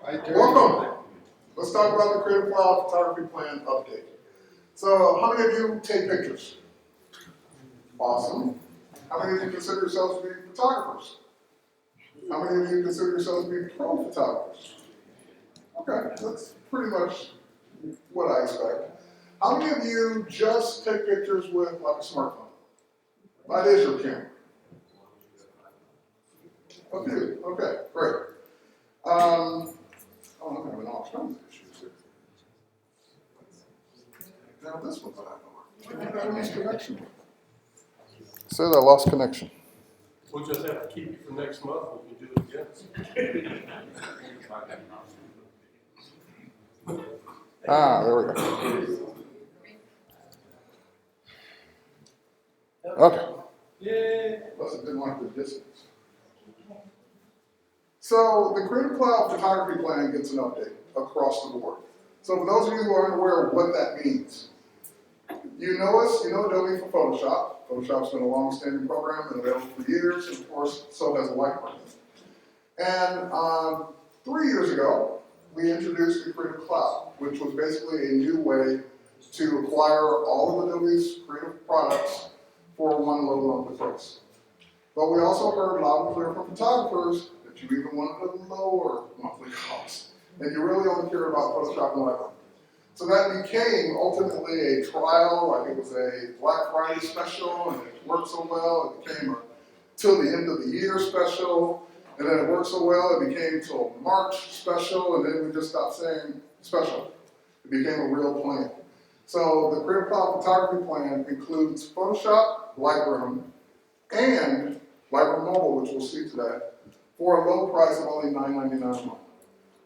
Welcome. Let's talk about the Creative Cloud Photography Plan update. So, how many of you take pictures? Awesome. How many of you consider yourselves to be photographers? How many of you consider yourselves to be pro photographers? Okay, that's pretty much what I expect. How many of you just take pictures with like a smartphone? That is your camera. A few. Okay, great. I'm having all kinds of issues here. Now this one's not going. I lost connection. Says I lost connection. We'll just have to keep you for next month when you do it again. There we go. Okay. Yay. Plus it didn't like the distance. So the Creative Cloud Photography Plan gets an update across the board. So for those of you who aren't aware of what that means, you know us, you know Adobe for Photoshop. Photoshop's been a long-standing program and available for years, and of course, so has Lightroom. And 3 years ago, we introduced the Creative Cloud, which was basically a new way to acquire all of Adobe's creative products for one low monthly price. But we also heard loud and clear from photographers that you even wanted a lower monthly cost, and you really only cared about Photoshop and Lightroom. So that became ultimately a trial, like it was a Black Friday special, and it worked so well, it became a till the end of the year special, and then it worked so well, it became till March special, and then we just stopped saying special. It became a real plan. So the Creative Cloud Photography Plan includes Photoshop, Lightroom, and Lightroom Mobile, which we'll see today, for a low price of only $9.99 a month.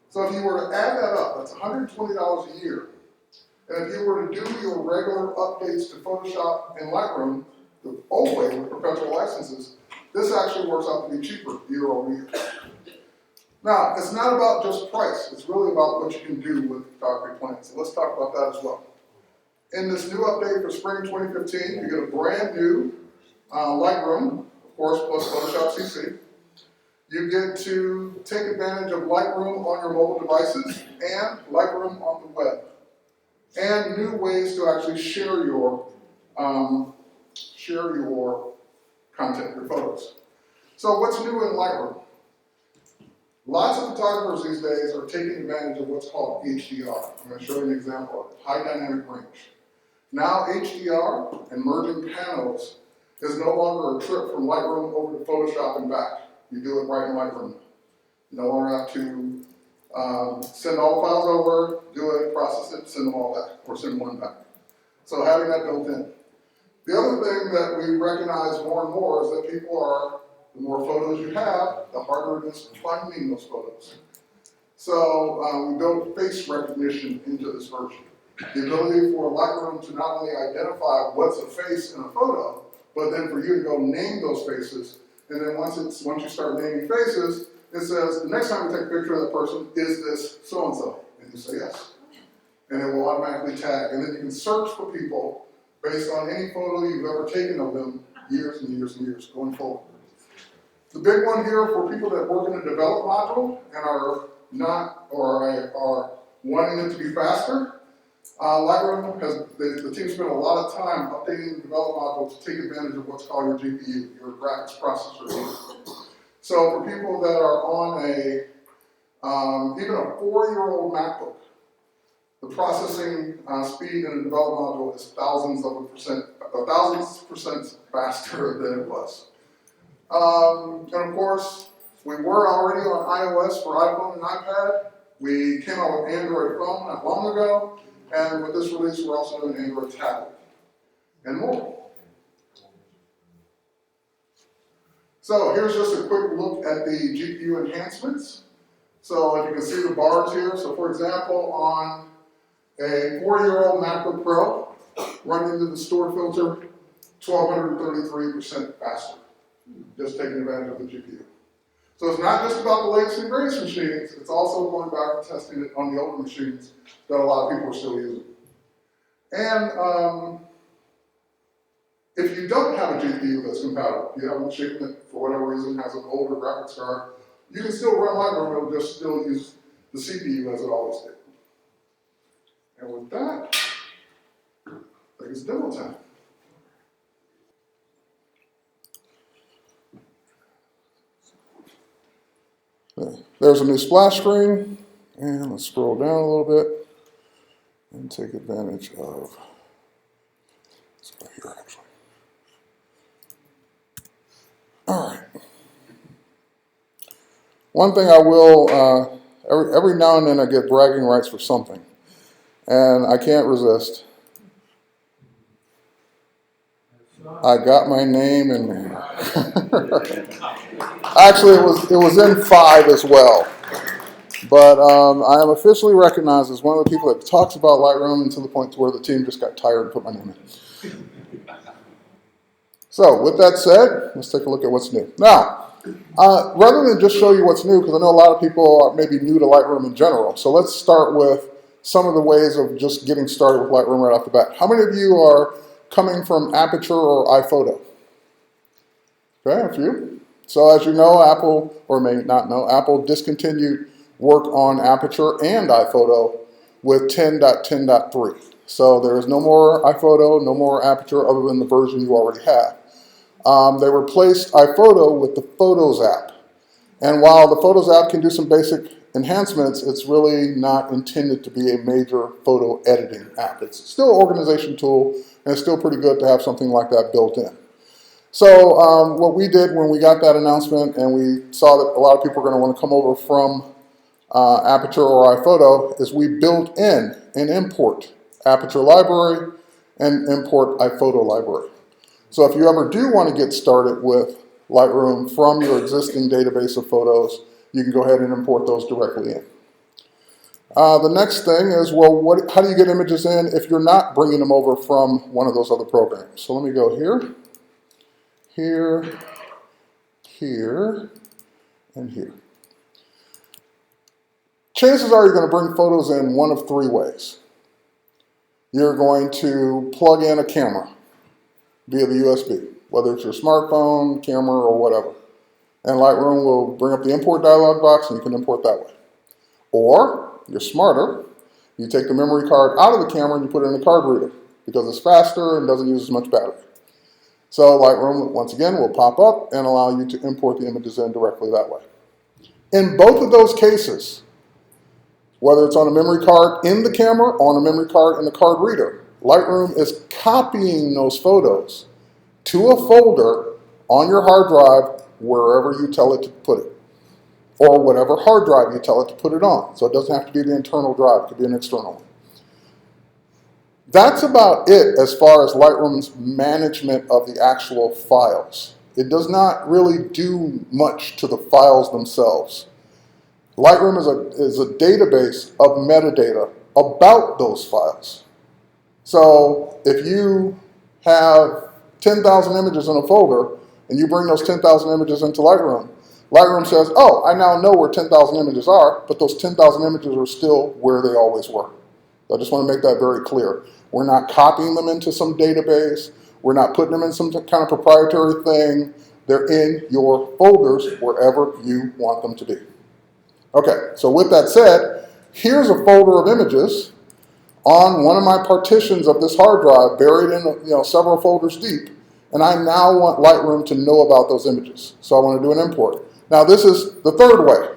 So if you were to add that up, that's $120 a year. And if you were to do your regular updates to Photoshop and Lightroom, the old way with perpetual licenses, this actually works out to be cheaper year over year. Now, it's not about just price. It's really about what you can do with photography plans. So let's talk about that as well. In this new update for spring 2015, you get a brand new Lightroom, of course, plus Photoshop CC. You get to take advantage of Lightroom on your mobile devices and Lightroom on the web. And new ways to actually share your content, your photos. So what's new in Lightroom? Lots of photographers these days are taking advantage of what's called HDR. I'm going to show you an example of it, high dynamic range. Now HDR and merging panels is no longer a trip from Lightroom over to Photoshop and back. You do it right in Lightroom. You no longer have to send all the files over, do it, process it, send them all back, or send one back. So having that built in. The other thing that we recognize more and more is that the more photos you have, the harder it is finding those photos. So we built face recognition into this version. The ability for Lightroom to not only identify what's a face in a photo, but then for you to go name those faces. And then once you start naming faces, it says, the next time you take a picture of that person, is this so-and-so? And you say yes. And it will automatically tag. And then you can search for people based on any photo you've ever taken of them years and years and years going forward. The big one here for people that work in a develop module and are not, or are wanting it to be faster, Lightroom the team spent a lot of time updating the develop module to take advantage of what's called your GPU, your graphics processor unit. So for people that are on even a 4-year-old MacBook, the processing speed in a develop module is thousands percent faster than it was. And of course, we were already on iOS for iPhone and iPad. We came out with Android phone not long ago, and with this release, we're also doing Android tablet and more. So here's just a quick look at the GPU enhancements. So as you can see the bars here. So for example, on a 4-year-old MacBook Pro, running into the store filter, 1,233% faster. Just taking advantage of the GPU. So it's not just about the latest and greatest machines, it's also going back and testing it on the older machines that a lot of people are still using. And if you don't have a GPU that's compatible, you have a machine that, for whatever reason, has an older graphics card, you can still run Lightroom, it'll just still use the CPU as it always did. And with that, I think it's demo time. There's a new splash screen, and let's scroll down a little bit and take advantage of, let's go here actually. All right. One thing I will, every now and then I get bragging rights for something, and I can't resist. I got my name in there. Actually, it was in 5 as well. But I am officially recognized as one of the people that talks about Lightroom until the point to where the team just got tired and put my name in. So with that said, let's take a look at what's new. Now, rather than just show you what's new, because I know a lot of people are maybe new to Lightroom in general, so let's start with some of the ways of just getting started with Lightroom right off the bat. How many of you are coming from Aperture or iPhoto? Okay, a few. So as you know, Apple, or may not know, Apple discontinued work on Aperture and iPhoto with 10.10.3. So there is no more iPhoto, no more Aperture other than the version you already have. They replaced iPhoto with the Photos app. And while the Photos app can do some basic enhancements, it's really not intended to be a major photo editing app. It's still an organization tool, and it's still pretty good to have something like that built in. So what we did when we got that announcement and we saw that a lot of people are going to want to come over from Aperture or iPhoto is we built in an import Aperture library and import iPhoto library. So if you ever do want to get started with Lightroom from your existing database of photos, you can go ahead and import those directly in. The next thing is, well, how do you get images in if you're not bringing them over from one of those other programs? So let me go here, here, here, and here. Chances are you're going to bring photos in one of 3 ways. You're going to plug in a camera via the USB, whether it's your smartphone, camera, or whatever. And Lightroom will bring up the import dialog box and you can import that way. Or, you're smarter, you take the memory card out of the camera and you put it in a card reader because it's faster and doesn't use as much battery. So Lightroom, once again, will pop up and allow you to import the images in directly that way. In both of those cases, whether it's on a memory card in the camera or on a memory card in the card reader, Lightroom is copying those photos to a folder on your hard drive wherever you tell it to put it, or whatever hard drive you tell it to put it on. So it doesn't have to be the internal drive, it could be an external one. That's about it as far as Lightroom's management of the actual files. It does not really do much to the files themselves. Lightroom is a database of metadata about those files. So if you have 10,000 images in a folder and you bring those 10,000 images into Lightroom, Lightroom says, oh, I now know where 10,000 images are, but those 10,000 images are still where they always were. So I just want to make that very clear. We're not copying them into some database. We're not putting them in some kind of proprietary thing. They're in your folders wherever you want them to be. Okay, so with that said, here's a folder of images on one of my partitions of this hard drive buried in several folders deep, and I now want Lightroom to know about those images. So I want to do an import. Now this is the third way.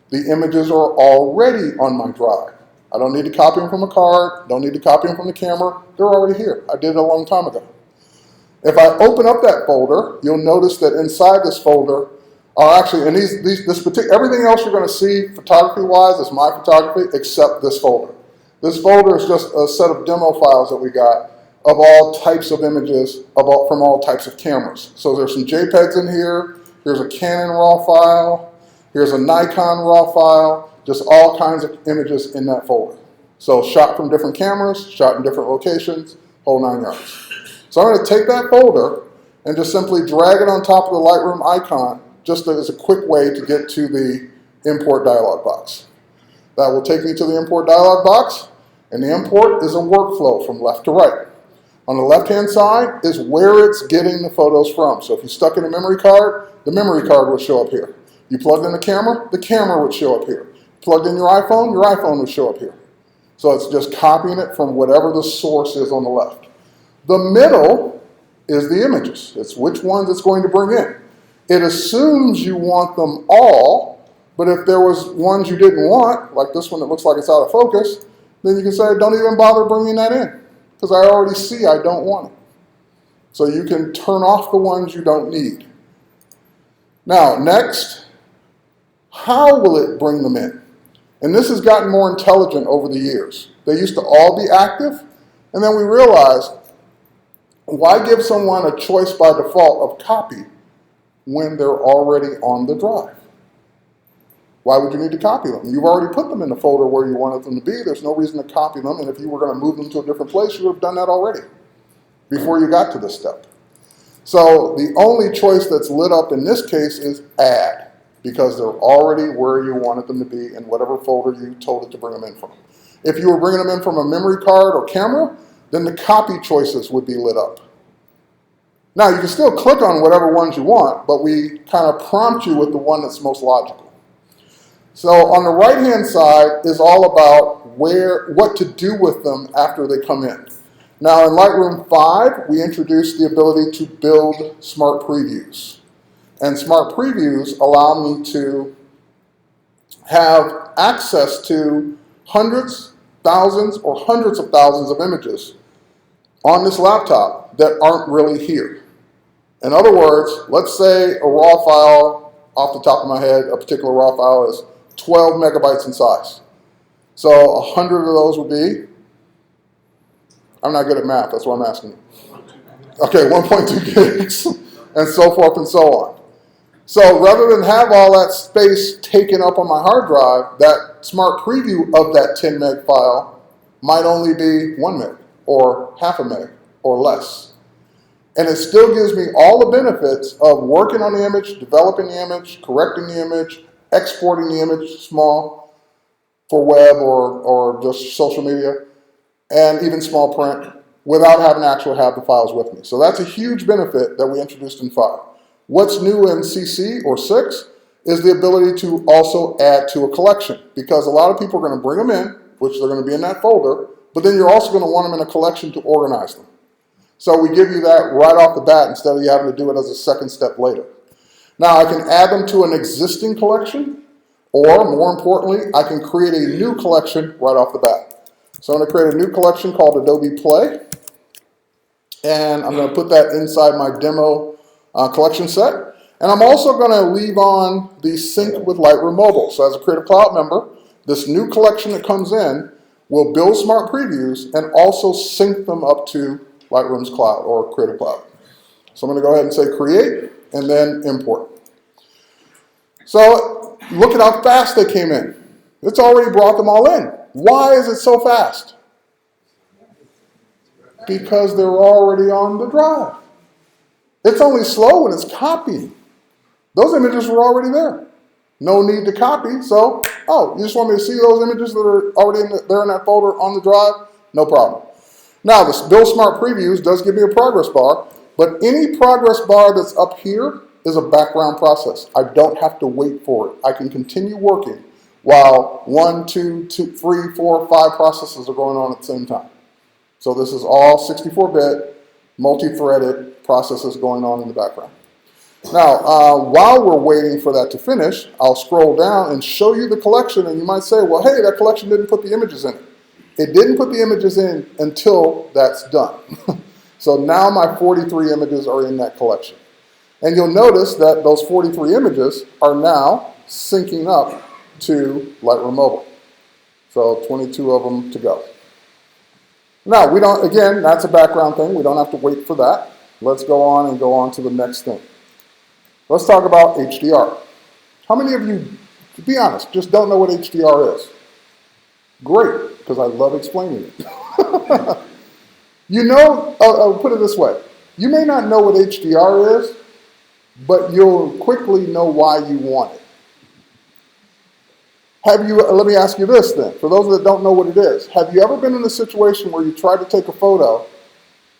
The images are already on my drive. I don't need to copy them from a card, don't need to copy them from the camera, they're already here. I did it a long time ago. If I open up that folder, you'll notice that inside this folder are actually, and everything else you're going to see photography-wise is my photography except this folder. This folder is just a set of demo files that we got of all types of images from all types of cameras. So there's some JPEGs in here, here's a Canon RAW file, here's a Nikon RAW file, just all kinds of images in that folder. So shot from different cameras, shot in different locations, whole 9 yards. So I'm going to take that folder and just simply drag it on top of the Lightroom icon just as a quick way to get to the import dialog box. That will take me to the import dialog box, and the import is a workflow from left to right. On the left-hand side is where it's getting the photos from. So if you stuck in a memory card, the memory card would show up here. You plugged in the camera would show up here. plugged in your iPhone would show up here. So it's just copying it from whatever the source is on the left. The middle is the images. It's which ones it's going to bring in. It assumes you want them all, but if there was ones you didn't want, like this one that looks like it's out of focus, then you can say, don't even bother bringing that in, because I already see I don't want it. So you can turn off the ones you don't need. Now, next, how will it bring them in? And this has gotten more intelligent over the years. They used to all be active, and then we realized, why give someone a choice by default of copy when they're already on the drive? Why would you need to copy them? You've already put them in the folder where you wanted them to be. There's no reason to copy them, and if you were going to move them to a different place, you would have done that already before you got to this step. So the only choice that's lit up in this case is add, because they're already where you wanted them to be in whatever folder you told it to bring them in from. If you were bringing them in from a memory card or camera, then the copy choices would be lit up. Now, you can still click on whatever ones you want, but we kind of prompt you with the one that's most logical. So on the right-hand side is all about what to do with them after they come in. Now in Lightroom 5, we introduced the ability to build smart previews. And smart previews allow me to have access to hundreds, thousands, or hundreds of thousands of images on this laptop that aren't really here. In other words, let's say a raw file, off the top of my head, a particular raw file is 12 megabytes in size. So 100 of those would be, I'm not good at math, that's why I'm asking you. Okay, 1.2 gigs, and so forth and so on. So rather than have all that space taken up on my hard drive, that smart preview of that 10 meg file might only be 1 meg, or half a meg, or less. And it still gives me all the benefits of working on the image, developing the image, correcting the image, exporting the image small for web or just social media, and even small print, without having to actually have the files with me. So that's a huge benefit that we introduced in 5. What's new in CC or 6 is the ability to also add to a collection, because a lot of people are going to bring them in, which they're going to be in that folder, but then you're also going to want them in a collection to organize them. So we give you that right off the bat instead of you having to do it as a second step later. Now I can add them to an existing collection, or more importantly, I can create a new collection right off the bat. So I'm going to create a new collection called Adobe Play, and I'm going to put that inside my demo collection set. And I'm also going to leave on the sync with Lightroom Mobile. So as a Creative Cloud member, this new collection that comes in will build smart previews and also sync them up to Lightroom's cloud or Creative Cloud. So I'm going to go ahead and say create and then import. So look at how fast they came in. It's already brought them all in. Why is it so fast? Because they're already on the drive. It's only slow when it's copying. Those images were already there. No need to copy. So, you just want me to see those images that are already there in that folder on the drive? No problem. Now, this Build Smart Previews does give me a progress bar, but any progress bar that's up here is a background process. I don't have to wait for it. I can continue working while 1, 2, 3, 4, 5 processes are going on at the same time. So this is all 64-bit, multi-threaded processes going on in the background. Now, while we're waiting for that to finish, I'll scroll down and show you the collection, and you might say, well, hey, that collection didn't put the images in it. It didn't put the images in until that's done. So now my 43 images are in that collection. And you'll notice that those 43 images are now syncing up to Lightroom Mobile. So 22 of them to go. Now, we don't, again, that's a background thing. We don't have to wait for that. Let's go on to the next thing. Let's talk about HDR. How many of you, to be honest, just don't know what HDR is? Great, because I love explaining it. You know, I'll put it this way. You may not know what HDR is, but you'll quickly know why you want it. Let me ask you this then, for those that don't know what it is, have you ever been in a situation where you tried to take a photo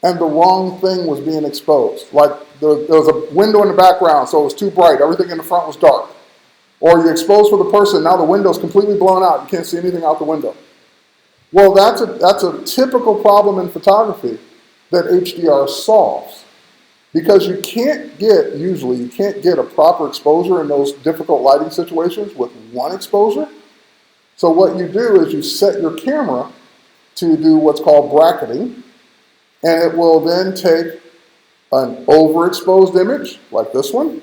and the wrong thing was being exposed? Like there was a window in the background, so it was too bright, everything in the front was dark. Or you expose for the person, now the window's completely blown out, you can't see anything out the window. Well, that's a typical problem in photography that HDR solves. Because you can't get a proper exposure in those difficult lighting situations with one exposure. So what you do is you set your camera to do what's called bracketing, and it will then take an overexposed image, like this one,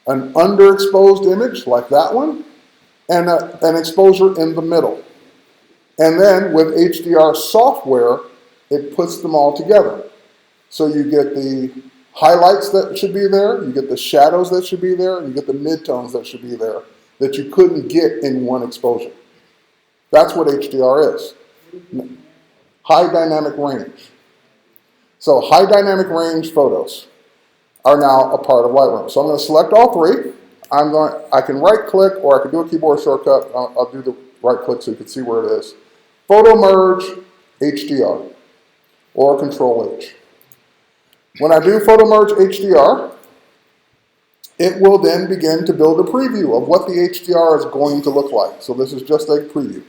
an underexposed image, like that one, and an exposure in the middle. And then with HDR software, it puts them all together. So you get the highlights that should be there, you get the shadows that should be there, and you get the midtones that should be there that you couldn't get in one exposure. That's what HDR is. High dynamic range. So high dynamic range photos are now a part of Lightroom. So I'm going to select all three. I can right click or I can do a keyboard shortcut. I'll do the right click so you can see where it is. Photo merge HDR or Control H. When I do Photo Merge HDR, it will then begin to build a preview of what the HDR is going to look like. So this is just a preview.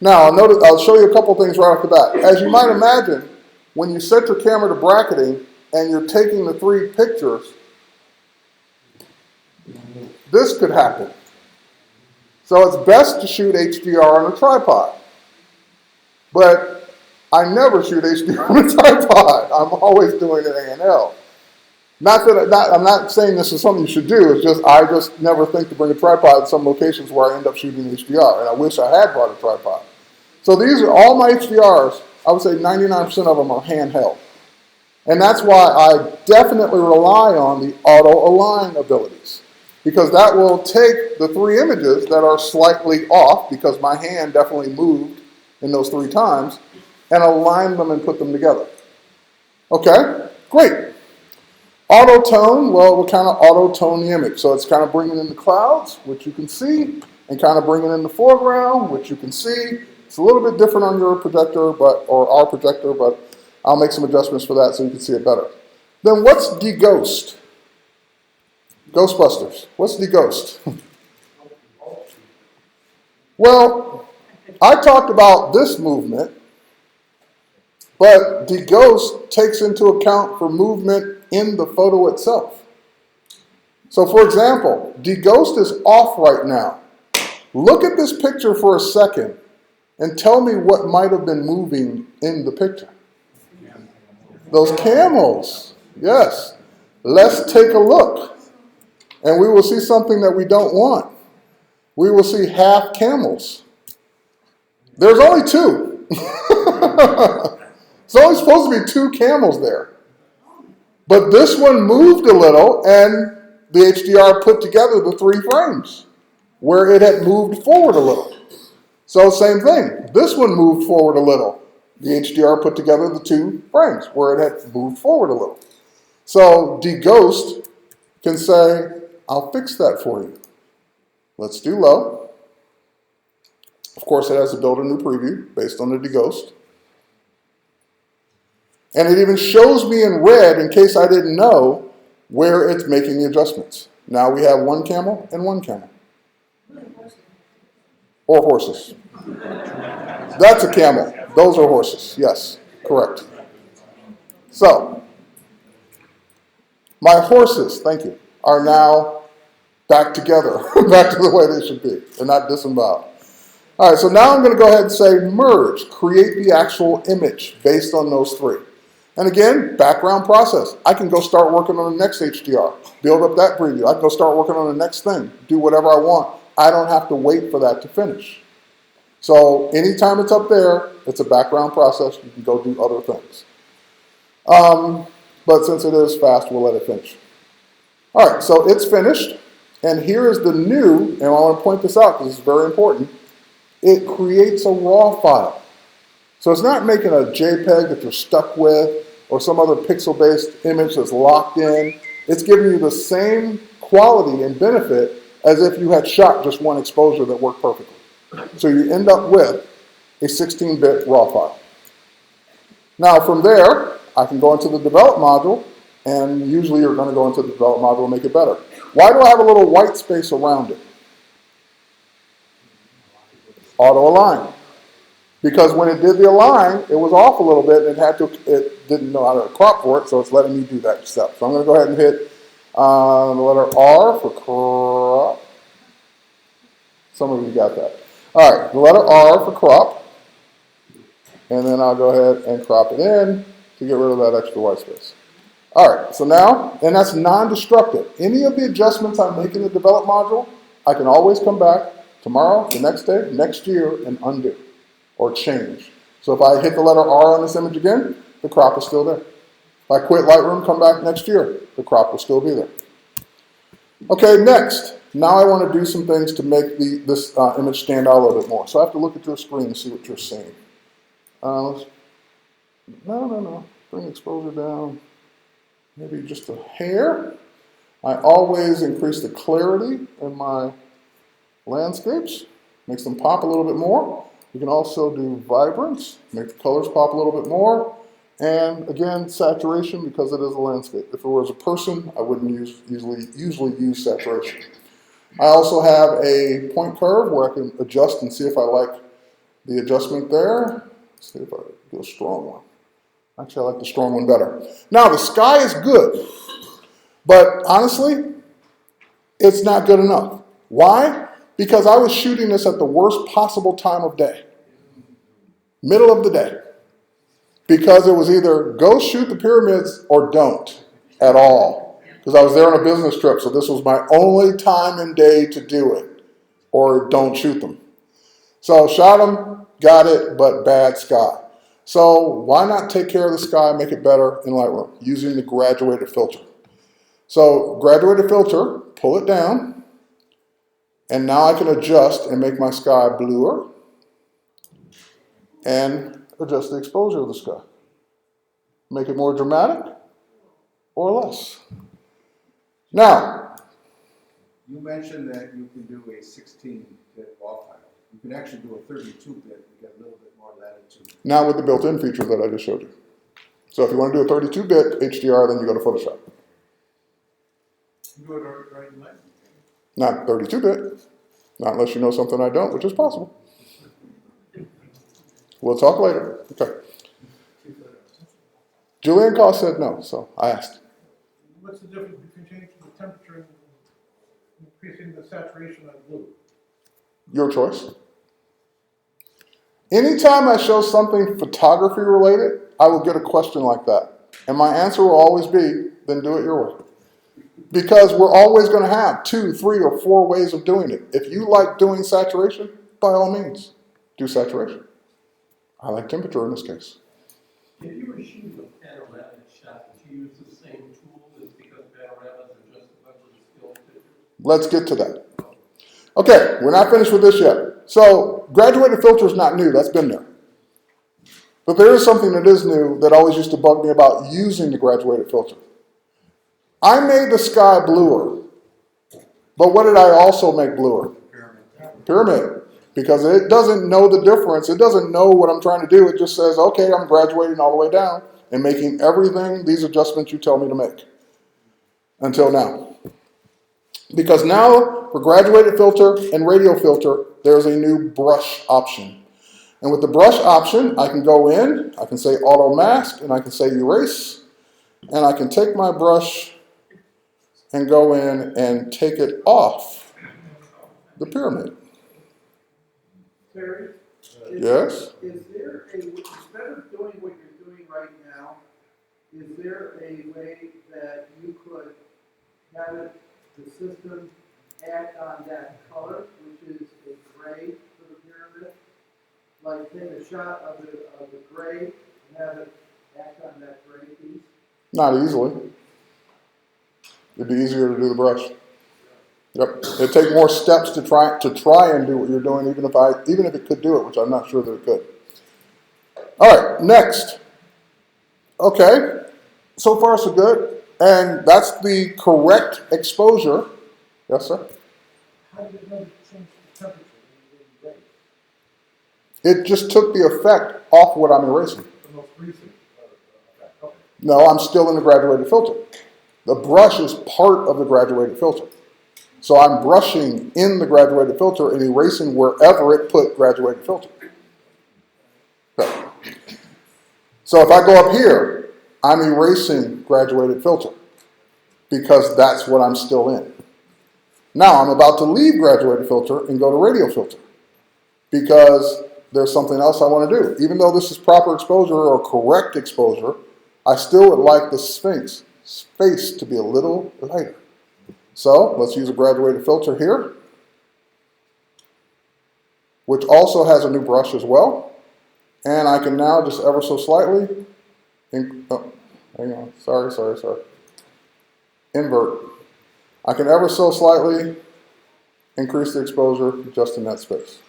Now, I'll show you a couple things right off the bat. As you might imagine, when you set your camera to bracketing and you're taking the three pictures, this could happen. So it's best to shoot HDR on a tripod. But I never shoot HDR on a tripod. I'm always doing it A&L. I'm not saying this is something you should do. It's just I just never think to bring a tripod in some locations where I end up shooting HDR, and I wish I had brought a tripod. So these are all my HDRs. I would say 99% of them are handheld, and that's why I definitely rely on the auto align abilities, because that will take the three images that are slightly off because my hand definitely moved in those three times, and align them and put them together. Okay, great. Auto tone, well, we'll kind of auto tone the image. So it's kind of bringing in the clouds, which you can see, and kind of bringing in the foreground, which you can see. It's a little bit different on your projector, or our projector, but I'll make some adjustments for that so you can see it better. Then what's deghost? Ghostbusters. What's deghost? Well, I talked about this movement, but deghost takes into account for movement in the photo itself. So for example, deghost is off right now. Look at this picture for a second and tell me what might have been moving in the picture. Those camels, yes. Let's take a look. And we will see something that we don't want. We will see half camels. There's only two. It's only supposed to be two camels there. But this one moved a little, and the HDR put together the three frames where it had moved forward a little. So same thing. This one moved forward a little. The HDR put together the two frames where it had moved forward a little. So deghost can say, I'll fix that for you. Let's do low. Of course, it has to build a new preview based on the deghost. And it even shows me in red, in case I didn't know, where it's making the adjustments. Now we have one camel and one camel. Or horses. That's a camel. Those are horses. Yes, correct. So, my horses, thank you, are now back together, back to the way they should be. They're not disemboweled. All right, so now I'm going to go ahead and say merge, create the actual image based on those three. And again, background process. I can go start working on the next HDR, build up that preview. I can go start working on the next thing, do whatever I want. I don't have to wait for that to finish. So anytime it's up there, it's a background process. You can go do other things. But since it is fast, we'll let it finish. All right, so it's finished. And here is the new, and I want to point this out because it's very important. It creates a raw file. So it's not making a JPEG that you're stuck with or some other pixel-based image that's locked in. It's giving you the same quality and benefit as if you had shot just one exposure that worked perfectly. So you end up with a 16-bit raw file. Now from there, I can go into the develop module And usually you're going to go into the develop module and make it better. Why do I have a little white space around it? Auto align. Because when it did the align, it was off a little bit and it didn't know how to crop for it, so it's letting me do that step. So I'm going to go ahead and hit the letter R for crop. Some of you got that. All right, the letter R for crop. And then I'll go ahead and crop it in to get rid of that extra white space. All right, so now, and that's non-destructive. Any of the adjustments I make in the develop module, I can always come back tomorrow, the next day, next year, and undo or change. So if I hit the letter R on this image again, the crop is still there. If I quit Lightroom, come back next year, the crop will still be there. Okay, next. Now I want to do some things to make this image stand out a little bit more. So I have to look at your screen and see what you're seeing. No. Bring exposure down. Maybe just a hair. I always increase the clarity in my landscapes. Makes them pop a little bit more. You can also do vibrance, make the colors pop a little bit more. And again, saturation, because it is a landscape. If it was a person, I wouldn't usually use saturation. I also have a point curve where I can adjust and see if I like the adjustment there. Let's see if I do a strong one. Actually, I like the strong one better. Now, the sky is good, but honestly, it's not good enough. Why? Because I was shooting this at the worst possible time of day, middle of the day, because it was either go shoot the pyramids or don't at all, because I was there on a business trip, so this was my only time and day to do it, or don't shoot them. So shot them, got it, but bad sky. So why not take care of the sky and make it better in Lightroom using the graduated filter? So graduated filter, pull it down, and now I can adjust and make my sky bluer and adjust the exposure of the sky. Make it more dramatic or less. Now, you mentioned that you can do a 16-bit raw file. You can actually do a 32-bit and get a little bit more latitude. now with the built-in feature that I just showed you. So if you want to do a 32-bit HDR, then you go to Photoshop. You do it right in Lightroom. Not 32-bit, not unless you know something I don't, which is possible. We'll talk later. Okay. Julian Call said no, so I asked. What's the difference between changing the temperature and increasing the saturation on blue? Your choice. Anytime I show something photography related, I will get a question like that. And my answer will always be, then do it your way. Because we're always going to have 2, 3, or 4 ways of doing it. If you like doing saturation, by all means, do saturation. I like temperature in this case. If you were shooting a panoramic shot, would you use the same tool just because panoramas are just a bunch of still pictures? Let's get to that. Okay, we're not finished with this yet. So, graduated filter is not new, that's been there. But there is something that is new that always used to bug me about using the graduated filter. I made the sky bluer, but what did I also make bluer? Pyramid. Because it doesn't know the difference, it doesn't know what I'm trying to do, it just says, okay, I'm graduating all the way down and making everything, these adjustments you tell me to make. Until now. Because now, for graduated filter and radio filter, there's a new brush option. And with the brush option, I can go in, I can say auto mask, and I can say erase, and I can take my brush and go in and take it off the pyramid. Terry? Yes? Is there a, instead of doing what you're doing right now, is there a way that you could have it, the system act on that color, which is a gray for the pyramid? Like take a shot of the gray and have it act on that gray piece? Not easily. It'd be easier to do the brush. Yep. It'd take more steps to try and do what you're doing, even if it could do it, which I'm not sure that it could. All right, next. Okay, so far so good. And that's the correct exposure. Yes, sir? How did it know to change the temperature in gray? It just took the effect off what I'm erasing. The most recent effect. Okay. No, I'm still in the graduated filter. The brush is part of the graduated filter. So I'm brushing in the graduated filter and erasing wherever it put graduated filter. Okay. So if I go up here, I'm erasing graduated filter because that's what I'm still in. Now I'm about to leave graduated filter and go to radial filter because there's something else I want to do. Even though this is proper exposure or correct exposure, I still would like the space to be a little lighter. So let's use a graduated filter here, which also has a new brush as well. And I can now just ever so slightly, hang on, sorry. Invert. I can ever so slightly increase the exposure just in that space.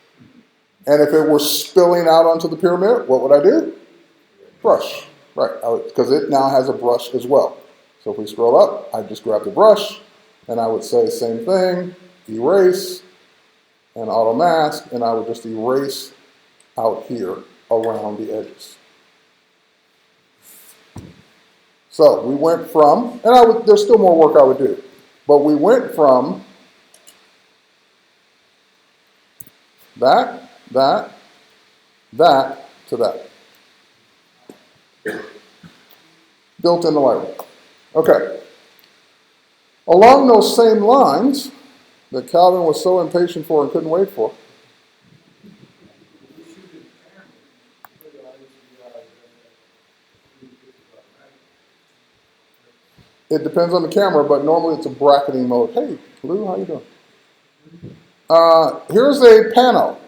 And if it were spilling out onto the pyramid, what would I do? Brush, right, because it now has a brush as well. So if we scroll up, I just grab the brush, and I would say same thing, erase, and auto mask, and I would just erase out here around the edges. So we went from, and there's still more work I would do, but we went from that to that. Built in the Lightroom. Okay. Along those same lines that Calvin was so impatient for and couldn't wait for, it depends on the camera, but normally it's a bracketing mode. Hey, Lou, how you doing? Here's a panel.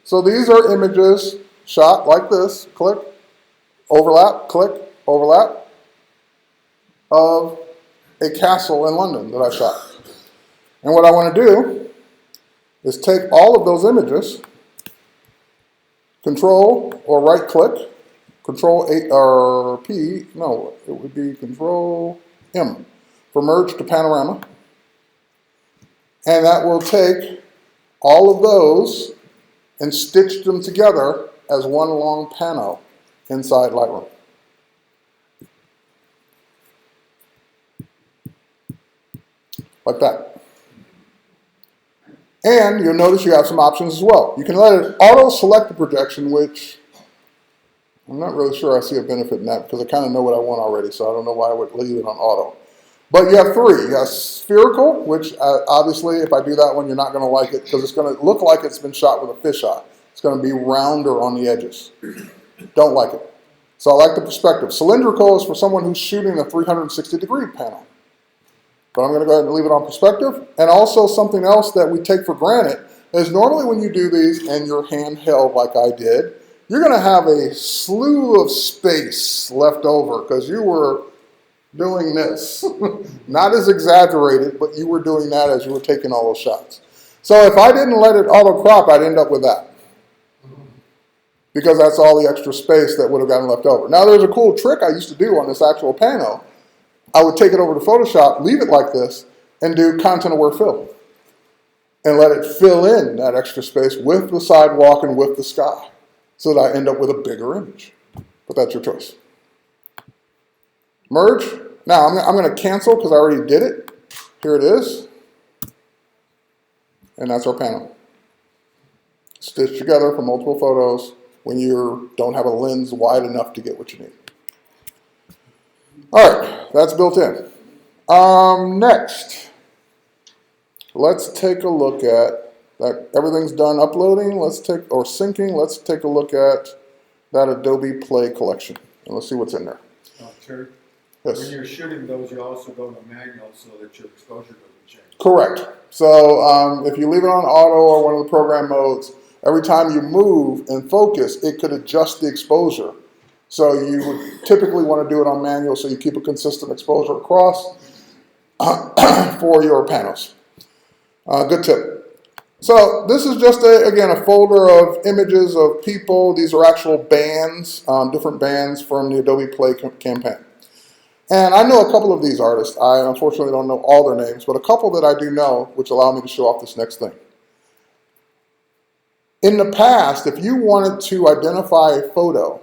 So these are images shot like this, click, overlap, click, overlap, of a castle in London that I shot. And what I want to do is take all of those images, Control or right click, Control A or P, no, it would be Control M for merge to panorama. And that will take all of those and stitch them together as one long panel inside Lightroom. Like that. And you'll notice you have some options as well. You can let it auto-select the projection, which I'm not really sure I see a benefit in that because I kind of know what I want already, so I don't know why I would leave it on auto. But you have three. You have spherical, which obviously if I do that one, you're not going to like it because it's going to look like it's been shot with a fisheye. It's going to be rounder on the edges. Don't like it. So I like the perspective. Cylindrical is for someone who's shooting a 360-degree panel. But I'm going to go ahead and leave it on perspective. And also something else that we take for granted is normally when you do these and you're handheld like I did, you're going to have a slew of space left over because you were doing this. Not as exaggerated, but you were doing that as you were taking all those shots. So if I didn't let it auto crop, I'd end up with that. Because that's all the extra space that would have gotten left over. Now there's a cool trick I used to do on this actual panel. I would take it over to Photoshop, leave it like this, and do content-aware fill. And let it fill in that extra space with the sidewalk and with the sky. So that I end up with a bigger image. But that's your choice. Merge. Now I'm going to cancel because I already did it. Here it is. And that's our panel. Stitched together from multiple photos when you don't have a lens wide enough to get what you need. All right, that's built in. Next, let's take a look at that. Everything's done uploading. Or syncing. Let's take a look at that Adobe Play collection. And let's see what's in there. Terry, Yes. when you're shooting those, you also go to manual so that your exposure doesn't change. Correct. So if you leave it on auto or one of the program modes, every time you move and focus, it could adjust the exposure. So you would typically want to do it on manual so you keep a consistent exposure across for your panels. Good tip. So this is just, again, a folder of images of people. These are actual bands, different bands from the Adobe Play campaign. And I know a couple of these artists. I unfortunately don't know all their names, but a couple that I do know, which allow me to show off this next thing. In the past, if you wanted to identify a photo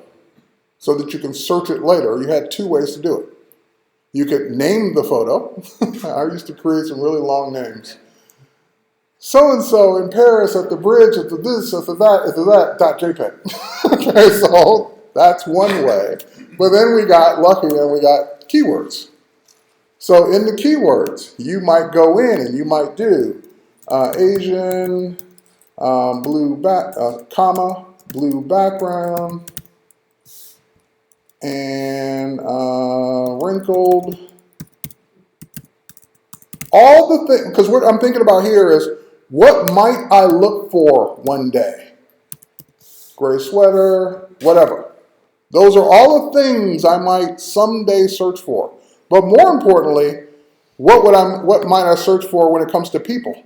so that you can search it later. You had two ways to do it. You could name the photo. I used to create some really long names. So-and-so in Paris at the bridge, at the this, at the that, .jpg. Okay, so that's one way. But then we got lucky and we got keywords. So in the keywords, you might go in and you might do Asian, blue background, and wrinkled. All the things, because what I'm thinking about here is, what might I look for one day? Gray sweater, whatever. Those are all the things I might someday search for. But more importantly, what might I search for when it comes to people?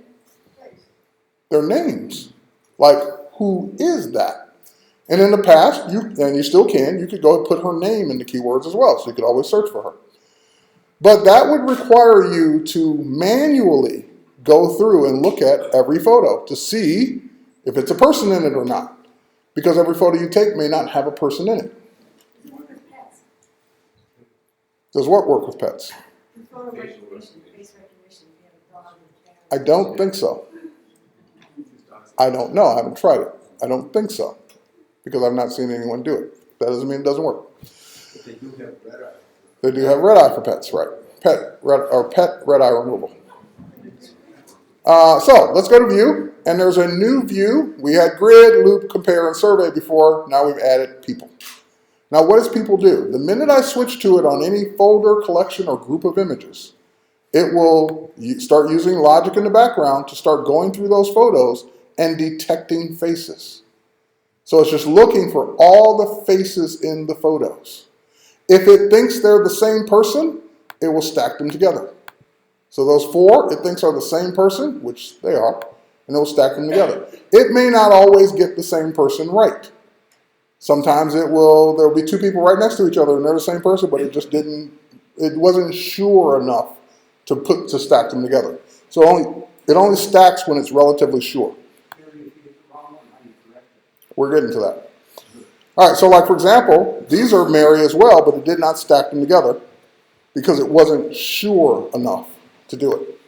Their names. Like, who is that? And in the past, you still can, you could go and put her name in the keywords as well, so you could always search for her. But that would require you to manually go through and look at every photo to see if it's a person in it or not. Because every photo you take may not have a person in it. Work with pets. Does what work with pets? Photo recognition, face recognition, if you have a dog and a cat. I don't think so. I don't know. I haven't tried it. I don't think so. Because I've not seen anyone do it. That doesn't mean it doesn't work. But they do have red eye. They do have red eye for pets, right? Pet red eye removal. So let's go to view, and there's a new view. We had grid, loop, compare, and survey before. Now we've added people. Now what does people do? The minute I switch to it on any folder, collection, or group of images, it will start using logic in the background to start going through those photos and detecting faces. So it's just looking for all the faces in the photos. If it thinks they're the same person, it will stack them together. So those four, it thinks are the same person, which they are, and it will stack them together. It may not always get the same person right. Sometimes there'll be two people right next to each other and they're the same person, but it wasn't sure enough to stack them together. So it only stacks when it's relatively sure. We're getting to that. All right, so like for example, these are Mary as well, but it did not stack them together because it wasn't sure enough to do it.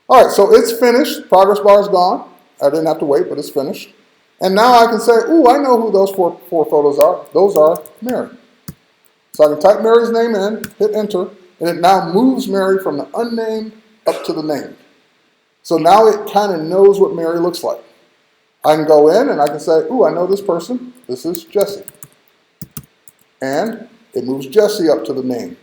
All right, so it's finished. Progress bar is gone. I didn't have to wait, but it's finished. And now I can say, ooh, I know who those four photos are. Those are Mary. So I can type Mary's name in, hit enter, and it now moves Mary from the unnamed up to the named. So now it kind of knows what Mary looks like. I can go in and I can say, ooh, I know this person. This is Jesse. And it moves Jesse up to the named.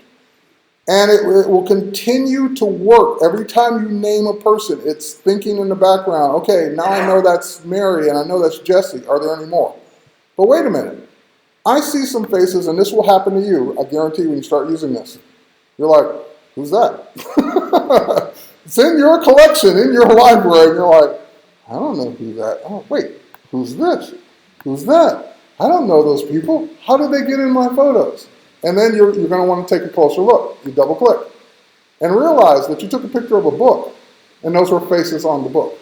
And it will continue to work. Every time you name a person, it's thinking in the background, okay, now I know that's Mary and I know that's Jesse. Are there any more? But wait a minute. I see some faces, and this will happen to you, I guarantee, when you start using this. You're like, who's that? It's in your collection, in your library, and you're like, I don't know who that. Oh, wait, who's this? Who's that? I don't know those people. How did they get in my photos? And then you're going to want to take a closer look. You double click and realize that you took a picture of a book, and those were faces on the book.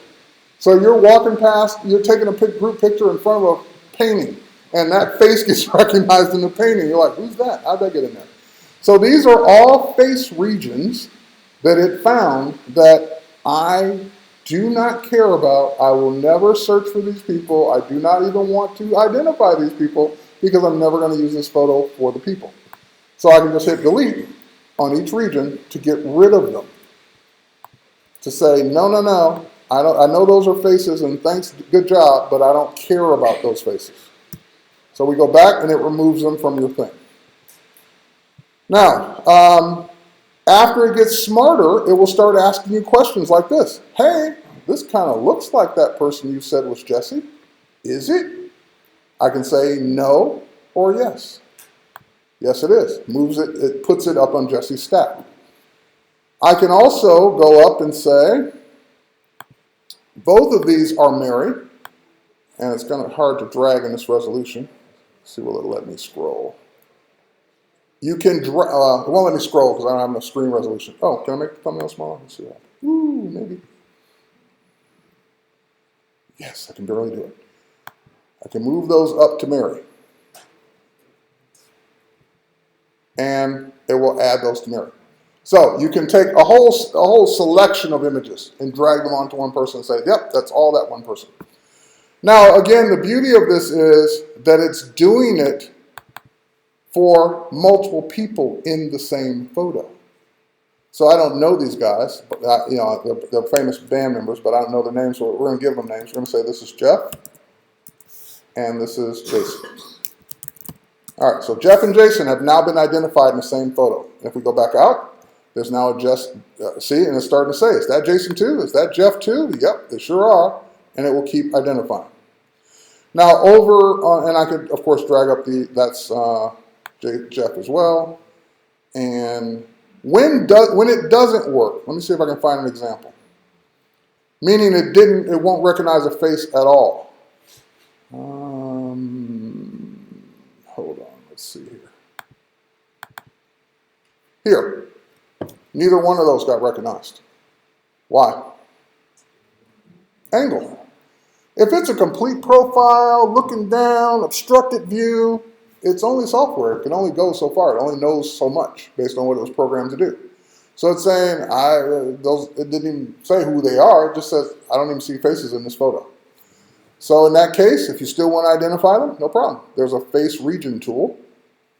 So you're walking past, you're taking a group picture in front of a painting, and that face gets recognized in the painting. You're like, who's that? How'd that get in there? So these are all face regions that it found that I do not care about. I will never search for these people. I do not even want to identify these people because I'm never going to use this photo for the people. So I can just hit delete on each region to get rid of them. To say, no, I know those are faces and thanks, good job, but I don't care about those faces. So we go back and it removes them from your thing. Now, after it gets smarter, it will start asking you questions like this. Hey, this kind of looks like that person you said was Jesse. Is it? I can say no or yes. Yes, it is. Moves it, it puts it up on Jesse's stack. I can also go up and say, both of these are Mary, and it's kind of hard to drag in this resolution. Let's see, will it let me scroll? You can, it won't let me scroll because I don't have enough screen resolution. Oh, can I make the thumbnail smaller? Let's see that. Ooh, maybe. Yes, I can barely do it. I can move those up to Mary. and it will add those to mirror. So you can take a whole selection of images and drag them onto one person and say, yep, that's all that one person. Now, again, the beauty of this is that it's doing it for multiple people in the same photo. So I don't know these guys, but they're famous band members, but I don't know their names, so we're going to give them names. We're going to say this is Jeff, and this is Jason. All right, so Jeff and Jason have now been identified in the same photo. If we go back out, there's now a see, and it's starting to say, is that Jason too? Is that Jeff too? Yep, they sure are, and it will keep identifying. Now and I could, of course, drag up that's Jeff as well. And when it doesn't work, let me see if I can find an example. Meaning it won't recognize a face at all. Hold on, let's see here. Here, neither one of those got recognized. Why? Angle. If it's a complete profile, looking down, obstructed view, it's only software. It can only go so far. It only knows so much based on what it was programmed to do. So it's saying, it didn't even say who they are. It just says, I don't even see faces in this photo. So in that case, if you still want to identify them, no problem. There's a face region tool,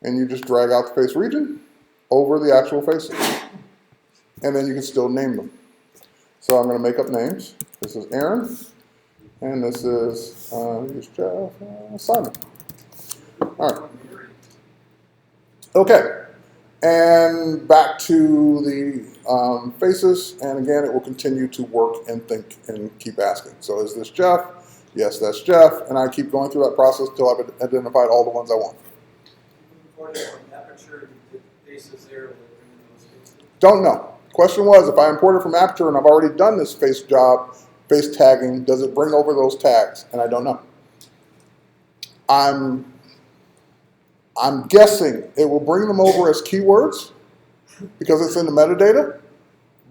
and you just drag out the face region over the actual faces. And then you can still name them. So I'm going to make up names. This is Aaron. And this is Jeff, Simon. All right. Okay. And back to the faces. And again, it will continue to work and think and keep asking. So is this Jeff? Yes, that's Jeff. And I keep going through that process until I've identified all the ones I want. Aperture, the faces there, Don't know. Question was, if I import it from Aperture and I've already done this face job, face tagging, does it bring over those tags? And I don't know. I'm guessing it will bring them over as keywords because it's in the metadata,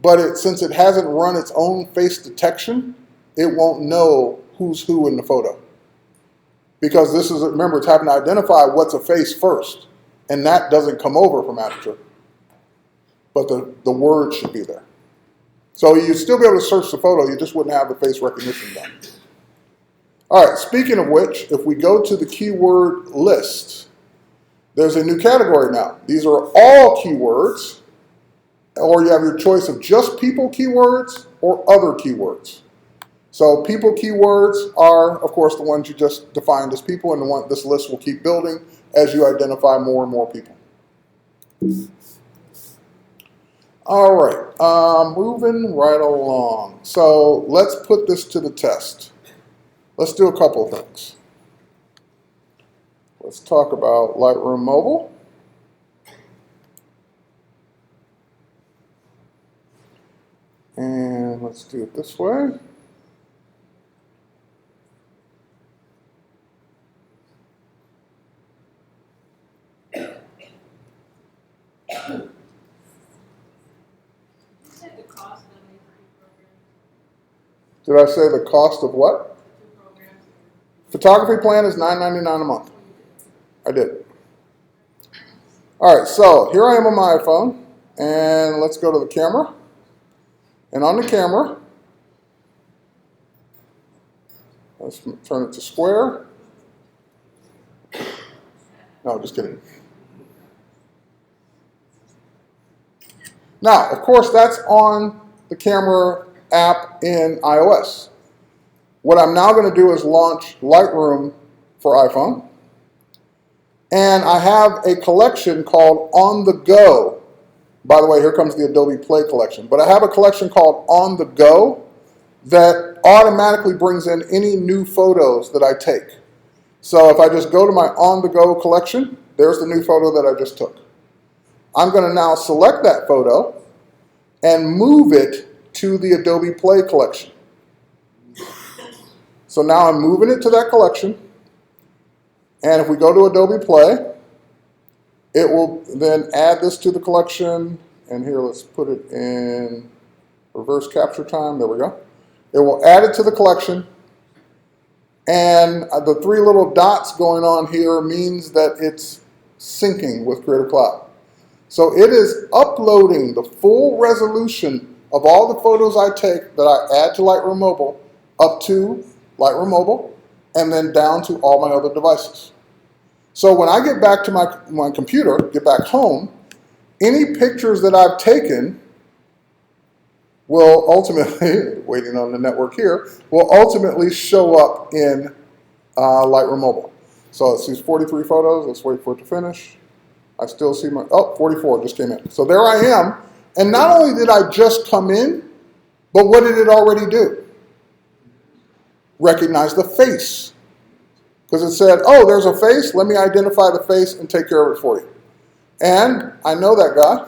but since it hasn't run its own face detection, it won't know who's who in the photo. Because remember, it's having to identify what's a face first, and that doesn't come over from Aperture. But the word should be there. So you'd still be able to search the photo, you just wouldn't have the face recognition done. All right, speaking of which, if we go to the keyword list, there's a new category now. These are all keywords, or you have your choice of just people keywords or other keywords. So people keywords are, of course, the ones you just defined as people, and this list will keep building as you identify more and more people. All right, moving right along. So let's put this to the test. Let's do a couple of things. Let's talk about Lightroom Mobile. And let's do it this way. Did I say the cost of what? Photography plan is $9.99 a month. I did. All right, so here I am on my iPhone, and let's go to the camera. And on the camera, let's turn it to square. No, just kidding. Now, of course, that's on the camera app in iOS. What I'm now going to do is launch Lightroom for iPhone. And I have a collection called On the Go. By the way, here comes the Adobe Play collection. But I have a collection called On the Go that automatically brings in any new photos that I take. So if I just go to my On the Go collection, there's the new photo that I just took. I'm going to now select that photo and move it to the Adobe Play collection. So now I'm moving it to that collection. And if we go to Adobe Play, it will then add this to the collection. And here, let's put it in reverse capture time. There we go. It will add it to the collection. And the three little dots going on here means that it's syncing with Creative Cloud. So it is uploading the full resolution of all the photos I take that I add to Lightroom Mobile up to Lightroom Mobile and then down to all my other devices. So when I get back to my computer, get back home, any pictures that I've taken will ultimately, waiting on the network here, will ultimately show up in Lightroom Mobile. So it sees 43 photos. Let's wait for it to finish. I still see my, 44 just came in. So there I am. And not only did I just come in, but what did it already do? Recognize the face. Because it said, oh, there's a face. Let me identify the face and take care of it for you. And I know that guy.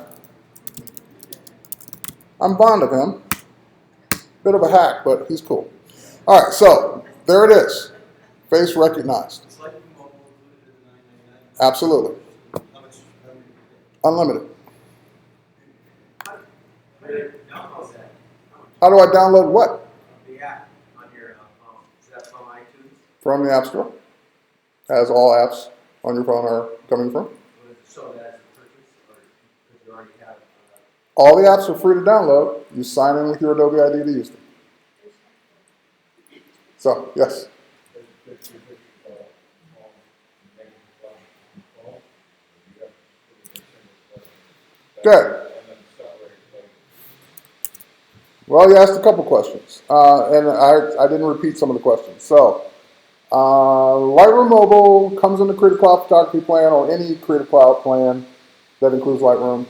I'm fond of him. Bit of a hack, but he's cool. All right, so there it is. Face recognized. It's like mobile included in $9.99. Absolutely. How much? Unlimited. Download that. How do I download what? The app on your phone. Is that from iTunes? From the App Store. As all apps on your phone are coming from. Would it show that as a purchase, or because you already have? All the apps are free to download. You sign in with your Adobe ID to use them. So, yes. Good. Well, you asked a couple questions, and I didn't repeat some of the questions. So, Lightroom Mobile comes in the Creative Cloud Photography plan or any Creative Cloud plan that includes Lightroom.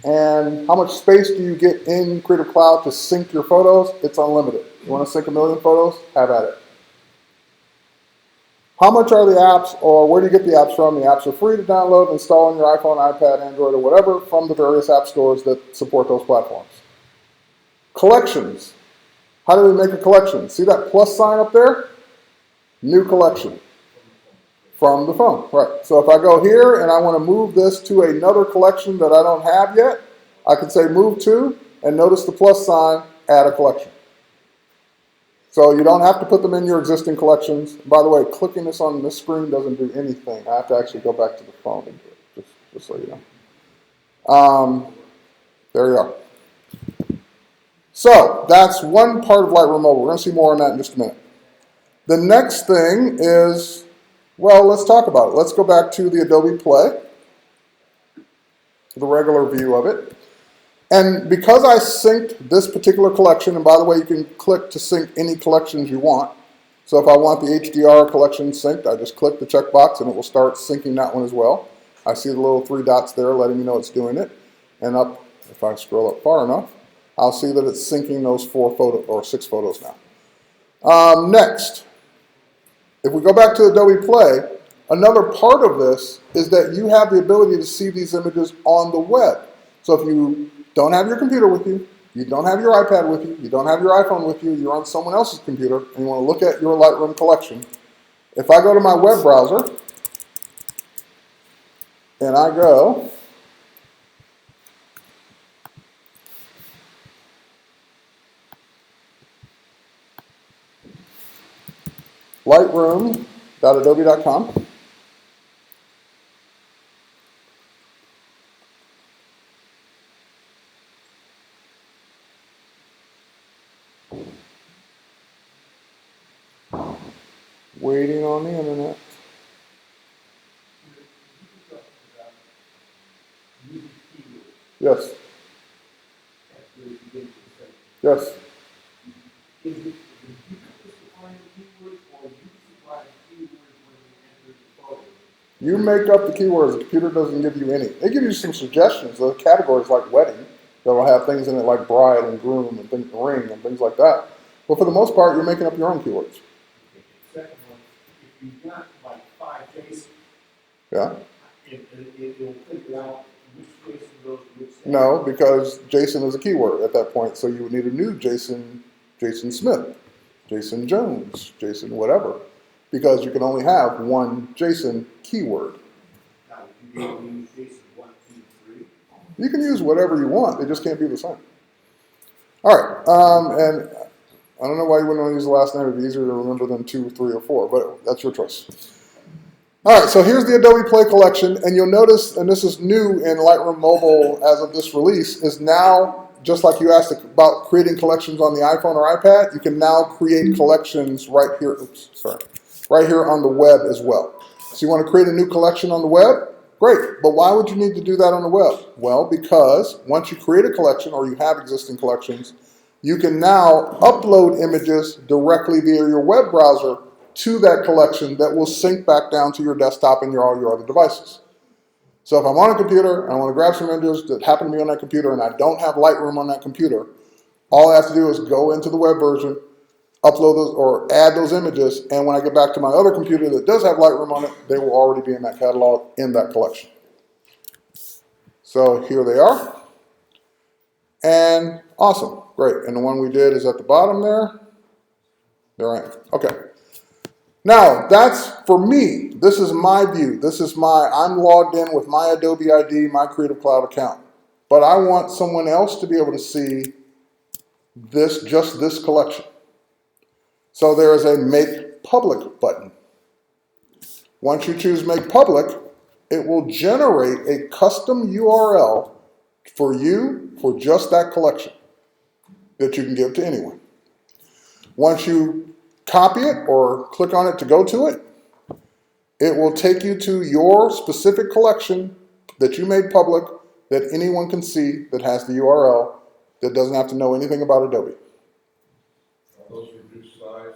And how much space do you get in Creative Cloud to sync your photos? It's unlimited. You want to sync 1 million photos? Have at it. How much are the apps, or where do you get the apps from? The apps are free to download and install on your iPhone, iPad, Android, or whatever from the various app stores that support those platforms. Collections. How do we make a collection? See that plus sign up there? New collection. From the phone, right. So if I go here and I want to move this to another collection that I don't have yet, I can say move to, and notice the plus sign, add a collection. So you don't have to put them in your existing collections. By the way, clicking this on this screen doesn't do anything. I have to actually go back to the phone and do it, just so you know. There you are. So that's one part of Lightroom Mobile. We're going to see more on that in just a minute. The next thing is, well, let's talk about it. Let's go back to the Adobe Play, the regular view of it. And because I synced this particular collection, and by the way, you can click to sync any collections you want. So if I want the HDR collection synced, I just click the checkbox and it will start syncing that one as well. I see the little 3 dots there letting me know it's doing it. And up, if I scroll up far enough, I'll see that it's syncing those 6 photos now. Next, if we go back to Adobe Play, another part of this is that you have the ability to see these images on the web. So if you don't have your computer with you, you don't have your iPad with you, you don't have your iPhone with you, you're on someone else's computer, and you want to look at your Lightroom collection, if I go to my web browser, and I go lightroom.adobe.com, waiting on the internet. Yes. Yes. You make up the keywords. The computer doesn't give you any. They give you some suggestions. The categories like wedding that will have things in it like bride and groom and things, ring and things like that. But for the most part, you're making up your own keywords. Second one, if you've got like 5 Jasons, Yeah. It'll figure out which Jason goes to which. No, because Jason is a keyword at that point. So you would need a new Jason, Jason Smith, Jason Jones, Jason whatever, because you can only have one Jason keyword. Now, if you go use Jason 1, 2, 3. You can use whatever you want. They just can't be the same. All right. And I don't know why you wouldn't want to use the last name. It'd be easier to remember than 2, 3, or 4, but that's your choice. All right, so here's the Adobe Play collection, and you'll notice, and this is new in Lightroom Mobile as of this release, is now, just like you asked about creating collections on the iPhone or iPad, you can now create collections right here, right here on the web as well. So you want to create a new collection on the web? Great, but why would you need to do that on the web? Well, because once you create a collection or you have existing collections, you can now upload images directly via your web browser to that collection that will sync back down to your desktop and all your other devices. So if I'm on a computer and I want to grab some images that happen to be on that computer and I don't have Lightroom on that computer, all I have to do is go into the web version, upload those or add those images, and when I get back to my other computer that does have Lightroom on it, they will already be in that catalog in that collection. So here they are. And awesome, great. And the one we did is at the bottom there. There I am. Okay. Now, that's for me. This is my view. I'm logged in with my Adobe ID, my Creative Cloud account. But I want someone else to be able to see just this collection. So there is a Make Public button. Once you choose Make Public, it will generate a custom URL for you for just that collection that you can give to anyone. Once you copy it or click on it to go to it, it will take you to your specific collection that you made public that anyone can see that has the URL that doesn't have to know anything about Adobe. Are those reduced size,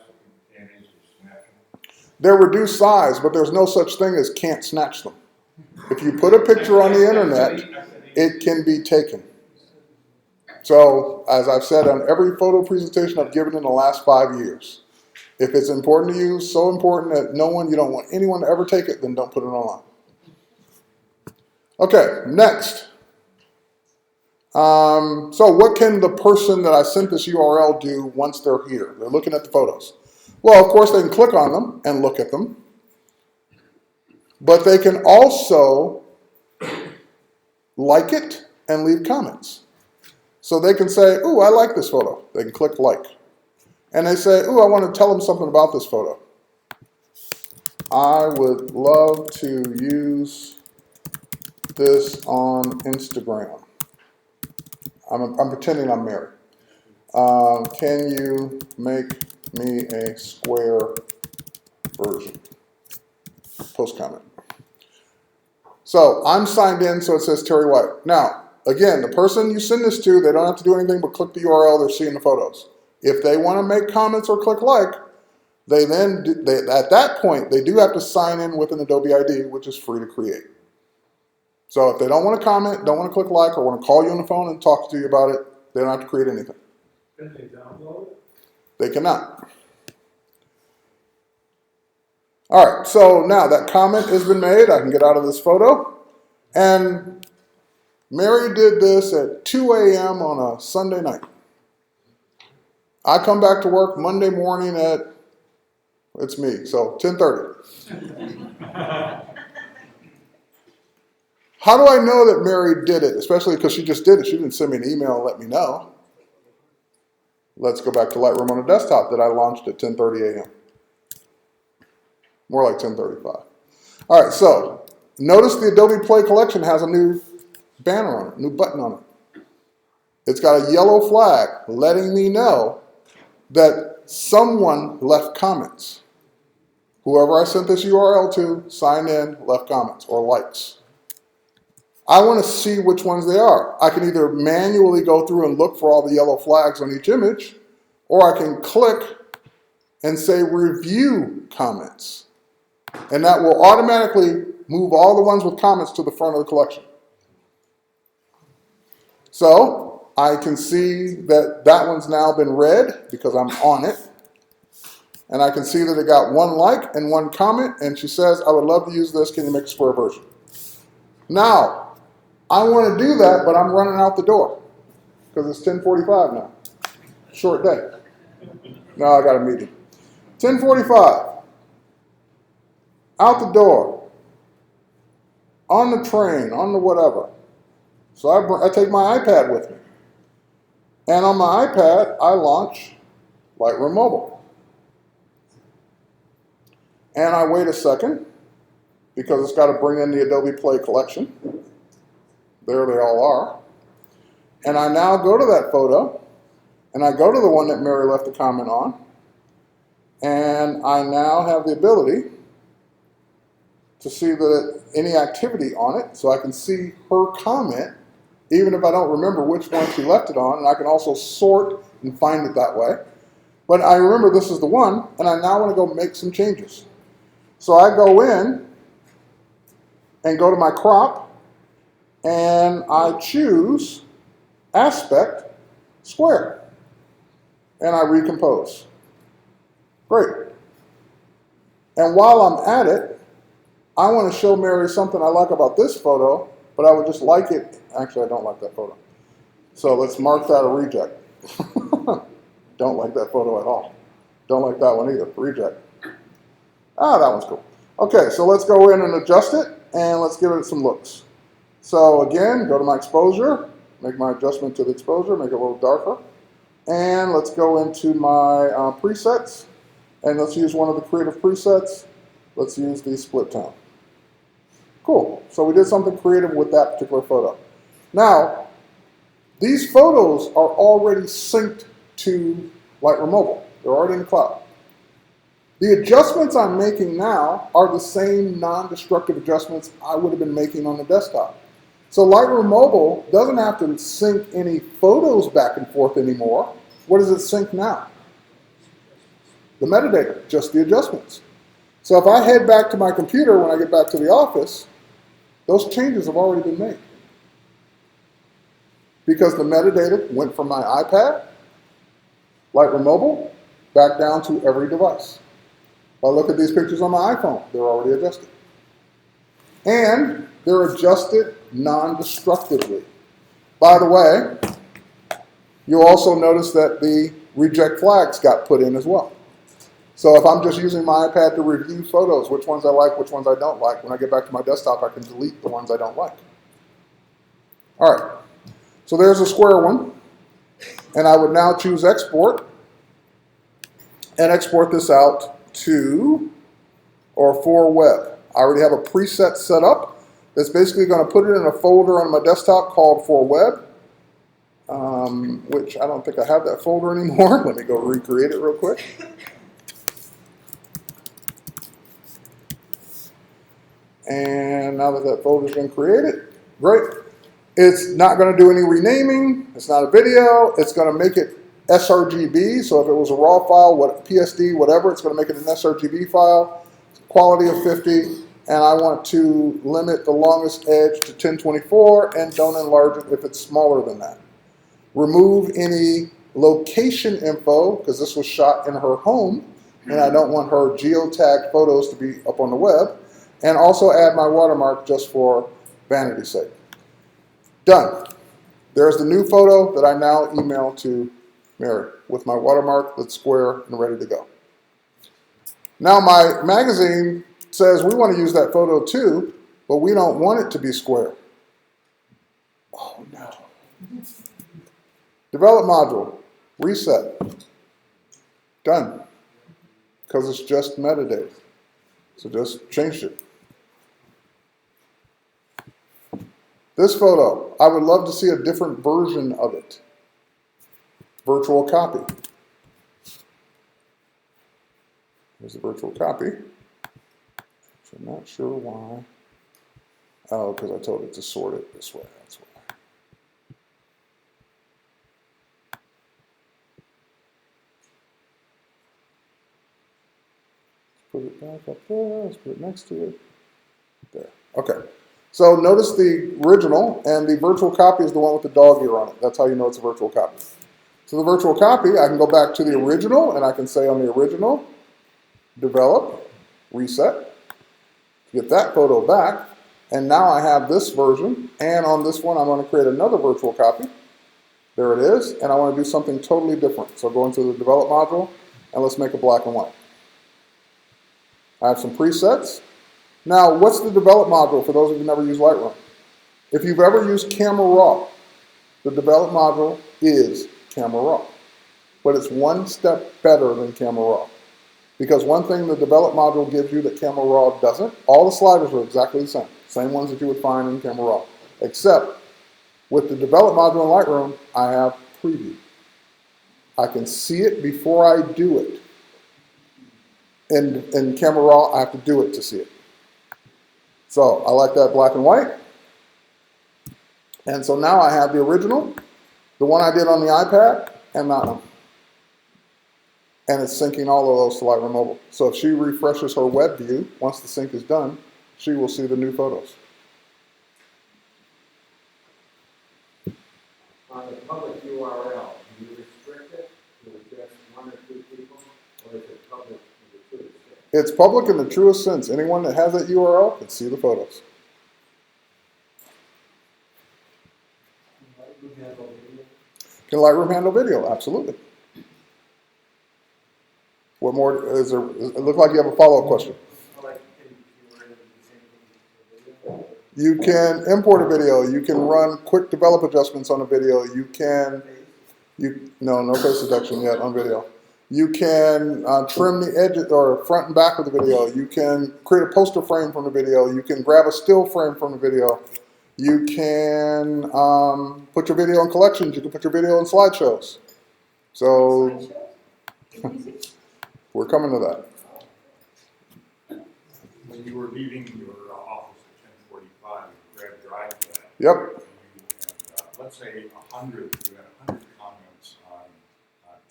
can't easily snap them? They're reduced size, but there's no such thing as can't snatch them. If you put a picture on the internet, it can be taken. So, as I've said on every photo presentation I've given in the last 5 years, if it's important to you, so important that you don't want anyone to ever take it, then don't put it online. Okay, next. So what can the person that I sent this URL do once they're here? They're looking at the photos. Well, of course, they can click on them and look at them. But they can also like it and leave comments. So they can say, ooh, I like this photo. They can click like. And they say, ooh, I want to tell them something about this photo. I would love to use this on Instagram. I'm pretending I'm married. Can you make me a square version? Post comment. So I'm signed in, so it says Terry White. Now, again, the person you send this to, they don't have to do anything but click the URL, they're seeing the photos. If they want to make comments or click like, at that point, they do have to sign in with an Adobe ID, which is free to create. So if they don't want to comment, don't want to click like, or want to call you on the phone and talk to you about it, they don't have to create anything. Can they download it? They cannot. All right, so now that comment has been made, I can get out of this photo. And Mary did this at 2 a.m. on a Sunday night. I come back to work Monday morning at, it's me, so 10:30. How do I know that Mary did it? Especially because she just did it. She didn't send me an email and let me know. Let's go back to Lightroom on a desktop that I launched at 10:30 a.m. More like 10:35. All right, so notice the Adobe Play collection has a new banner on it, new button on it. It's got a yellow flag letting me know that someone left comments. Whoever I sent this URL to signed in, left comments or likes. I want to see which ones they are. I can either manually go through and look for all the yellow flags on each image, or I can click and say review comments. And that will automatically move all the ones with comments to the front of the collection. So I can see that that one's now been read because I'm on it. And I can see that it got 1 like and 1 comment, and she says, I would love to use this, can you make a square version? Now, I want to do that, but I'm running out the door because it's 10:45 now. Short day. No, I got a meeting. 10:45. Out the door. On the train, on the whatever. So I take my iPad with me. And on my iPad, I launch Lightroom Mobile. And I wait a second. because it's got to bring in the Adobe Play collection. There they all are. And I now go to that photo, and I go to the one that Mary left a comment on, and I now have the ability to see any activity on it, so I can see her comment, even if I don't remember which one she left it on, and I can also sort and find it that way. But I remember this is the one, and I now want to go make some changes. So I go in and go to my crop, and I choose aspect square, and I recompose. Great. And while I'm at it, I want to show Mary something I like about this photo, but I would just like it. Actually, I don't like that photo. So let's mark that a reject. Don't like that photo at all. Don't like that one either. Reject. Ah, that one's cool. Okay, so let's go in and adjust it, and let's give it some looks. So again, go to my exposure, make my adjustment to the exposure, make it a little darker. And let's go into my presets, and let's use one of the creative presets. Let's use the split tone. Cool. So we did something creative with that particular photo. Now, these photos are already synced to Lightroom Mobile. They're already in the cloud. The adjustments I'm making now are the same non-destructive adjustments I would have been making on the desktop. So Lightroom Mobile doesn't have to sync any photos back and forth anymore. What does it sync now? The metadata, just the adjustments. So if I head back to my computer when I get back to the office, those changes have already been made. Because the metadata went from my iPad, Lightroom Mobile, back down to every device. If I look at these pictures on my iPhone, they're already adjusted. And they're adjusted non-destructively. By the way, you'll also notice that the reject flags got put in as well. So if I'm just using my iPad to review photos, which ones I like, which ones I don't like, when I get back to my desktop, I can delete the ones I don't like. All right, so there's a square one. And I would now choose export and export this out to or for web. I already have a preset set up that's basically going to put it in a folder on my desktop called for web, which I don't think I have that folder anymore. Let me go recreate it real quick. And now that that folder's been created, great. It's not going to do any renaming. It's not a video. It's going to make it sRGB. So if it was a raw file, PSD, whatever, it's going to make it an sRGB file. Quality of 50. And I want to limit the longest edge to 1024 and don't enlarge it if it's smaller than that. Remove any location info, because this was shot in her home, and I don't want her geotagged photos to be up on the web. And also add my watermark just for vanity's sake. Done. There's the new photo that I now email to Mary with my watermark that's square and ready to go. Now my magazine says we want to use that photo too, but we don't want it to be square. Oh no. Develop module, reset. Done. Because it's just metadata. So just changed it. This photo, I would love to see a different version of it. Virtual copy. Here's the virtual copy. So I'm not sure why. Oh, because I told it to sort it this way. That's why. Put it back up there. Let's put it next to it. There. Okay. So notice the original, and the virtual copy is the one with the dog ear on it. That's how you know it's a virtual copy. So the virtual copy, I can go back to the original, and I can say on the original, develop, reset, get that photo back, and now I have this version, and on this one I'm going to create another virtual copy. There it is, and I want to do something totally different. So go into the develop module, and let's make it black and white. I have some presets. Now, what's the develop module for those of you who never use Lightroom? If you've ever used Camera Raw, the develop module is Camera Raw. But it's one step better than Camera Raw. Because one thing the develop module gives you that Camera Raw doesn't, all the sliders are exactly the same. Same ones that you would find in Camera Raw. Except with the develop module in Lightroom, I have preview. I can see it before I do it. In Camera Raw, I have to do it to see it. So I like that black and white. And so now I have the original, the one I did on the iPad, and that one. And it's syncing all of those to Lightroom Mobile. So if she refreshes her web view, once the sync is done, she will see the new photos. On the public URL, do you restrict it to just one or two people, or is it public in the truest sense? It's public in the truest sense. Anyone that has that URL can see the photos. Can Lightroom handle video? Absolutely. What more is there? It looked like you have a follow-up question. You can import a video. You can run quick develop adjustments on a video. No face detection yet on video. You can trim the edges or front and back of the video. You can create a poster frame from the video. You can grab a still frame from the video. You can put your video in collections. You can put your video in slideshows. So we're coming to that. When you were leaving your office at 10:45, you grabbed your iPad. Yep. And let's say 100, you had 100 comments on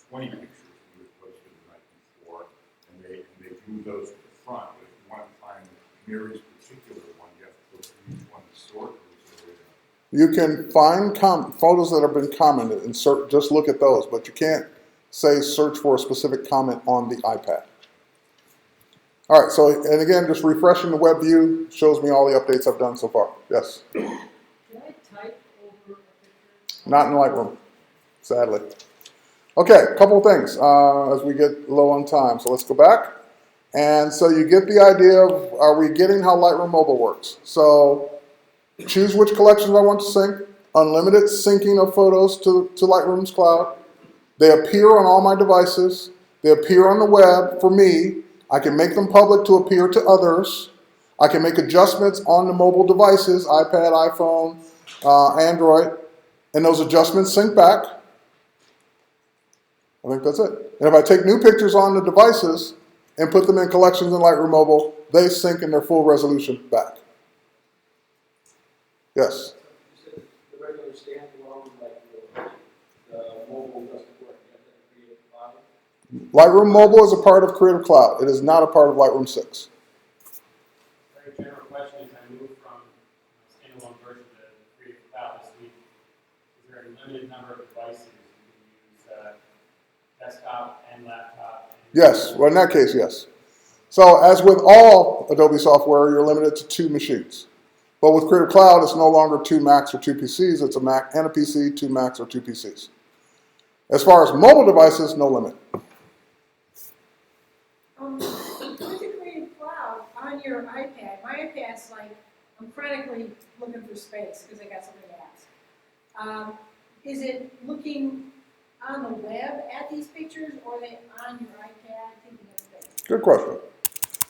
20 pictures you had posted the night before, and they drew those to the front. But if you want to find Mary's particular one, you have to go through each one to sort. You can find photos that have been commented and just look at those, but you can't say search for a specific comment on the iPad. All right, so, and again, just refreshing the web view shows me all the updates I've done so far. Yes? Can I type over a picture? Not in Lightroom, sadly. Okay, a couple of things as we get low on time. So let's go back. And so you get the idea of, are we getting how Lightroom Mobile works? So choose which collections I want to sync, unlimited syncing of photos to Lightroom's cloud. They appear on all my devices. They appear on the web for me. I can make them public to appear to others. I can make adjustments on the mobile devices, iPad, iPhone, Android, and those adjustments sync back. I think that's it. And if I take new pictures on the devices and put them in collections in Lightroom Mobile, they sync in their full resolution back. Yes? You said the regular standalone, like the mobile doesn't work, you have to create a file? Lightroom Mobile is a part of Creative Cloud. It is not a part of Lightroom 6. Very general question, as I move from standalone version to Creative Cloud this week, is there a limited number of devices you can use, desktop and laptop? Yes, well in that case, yes. So as with all Adobe software, you're limited to 2 machines. But with Creative Cloud, it's no longer 2 Macs or 2 PCs. It's a Mac and a PC, 2 Macs or 2 PCs. As far as mobile devices, no limit. With the Creative Cloud on your iPad, my iPad's like, I'm frantically looking for space because I got something to ask. Is it looking on the web at these pictures, or are they on your iPad thinking of space? Good question.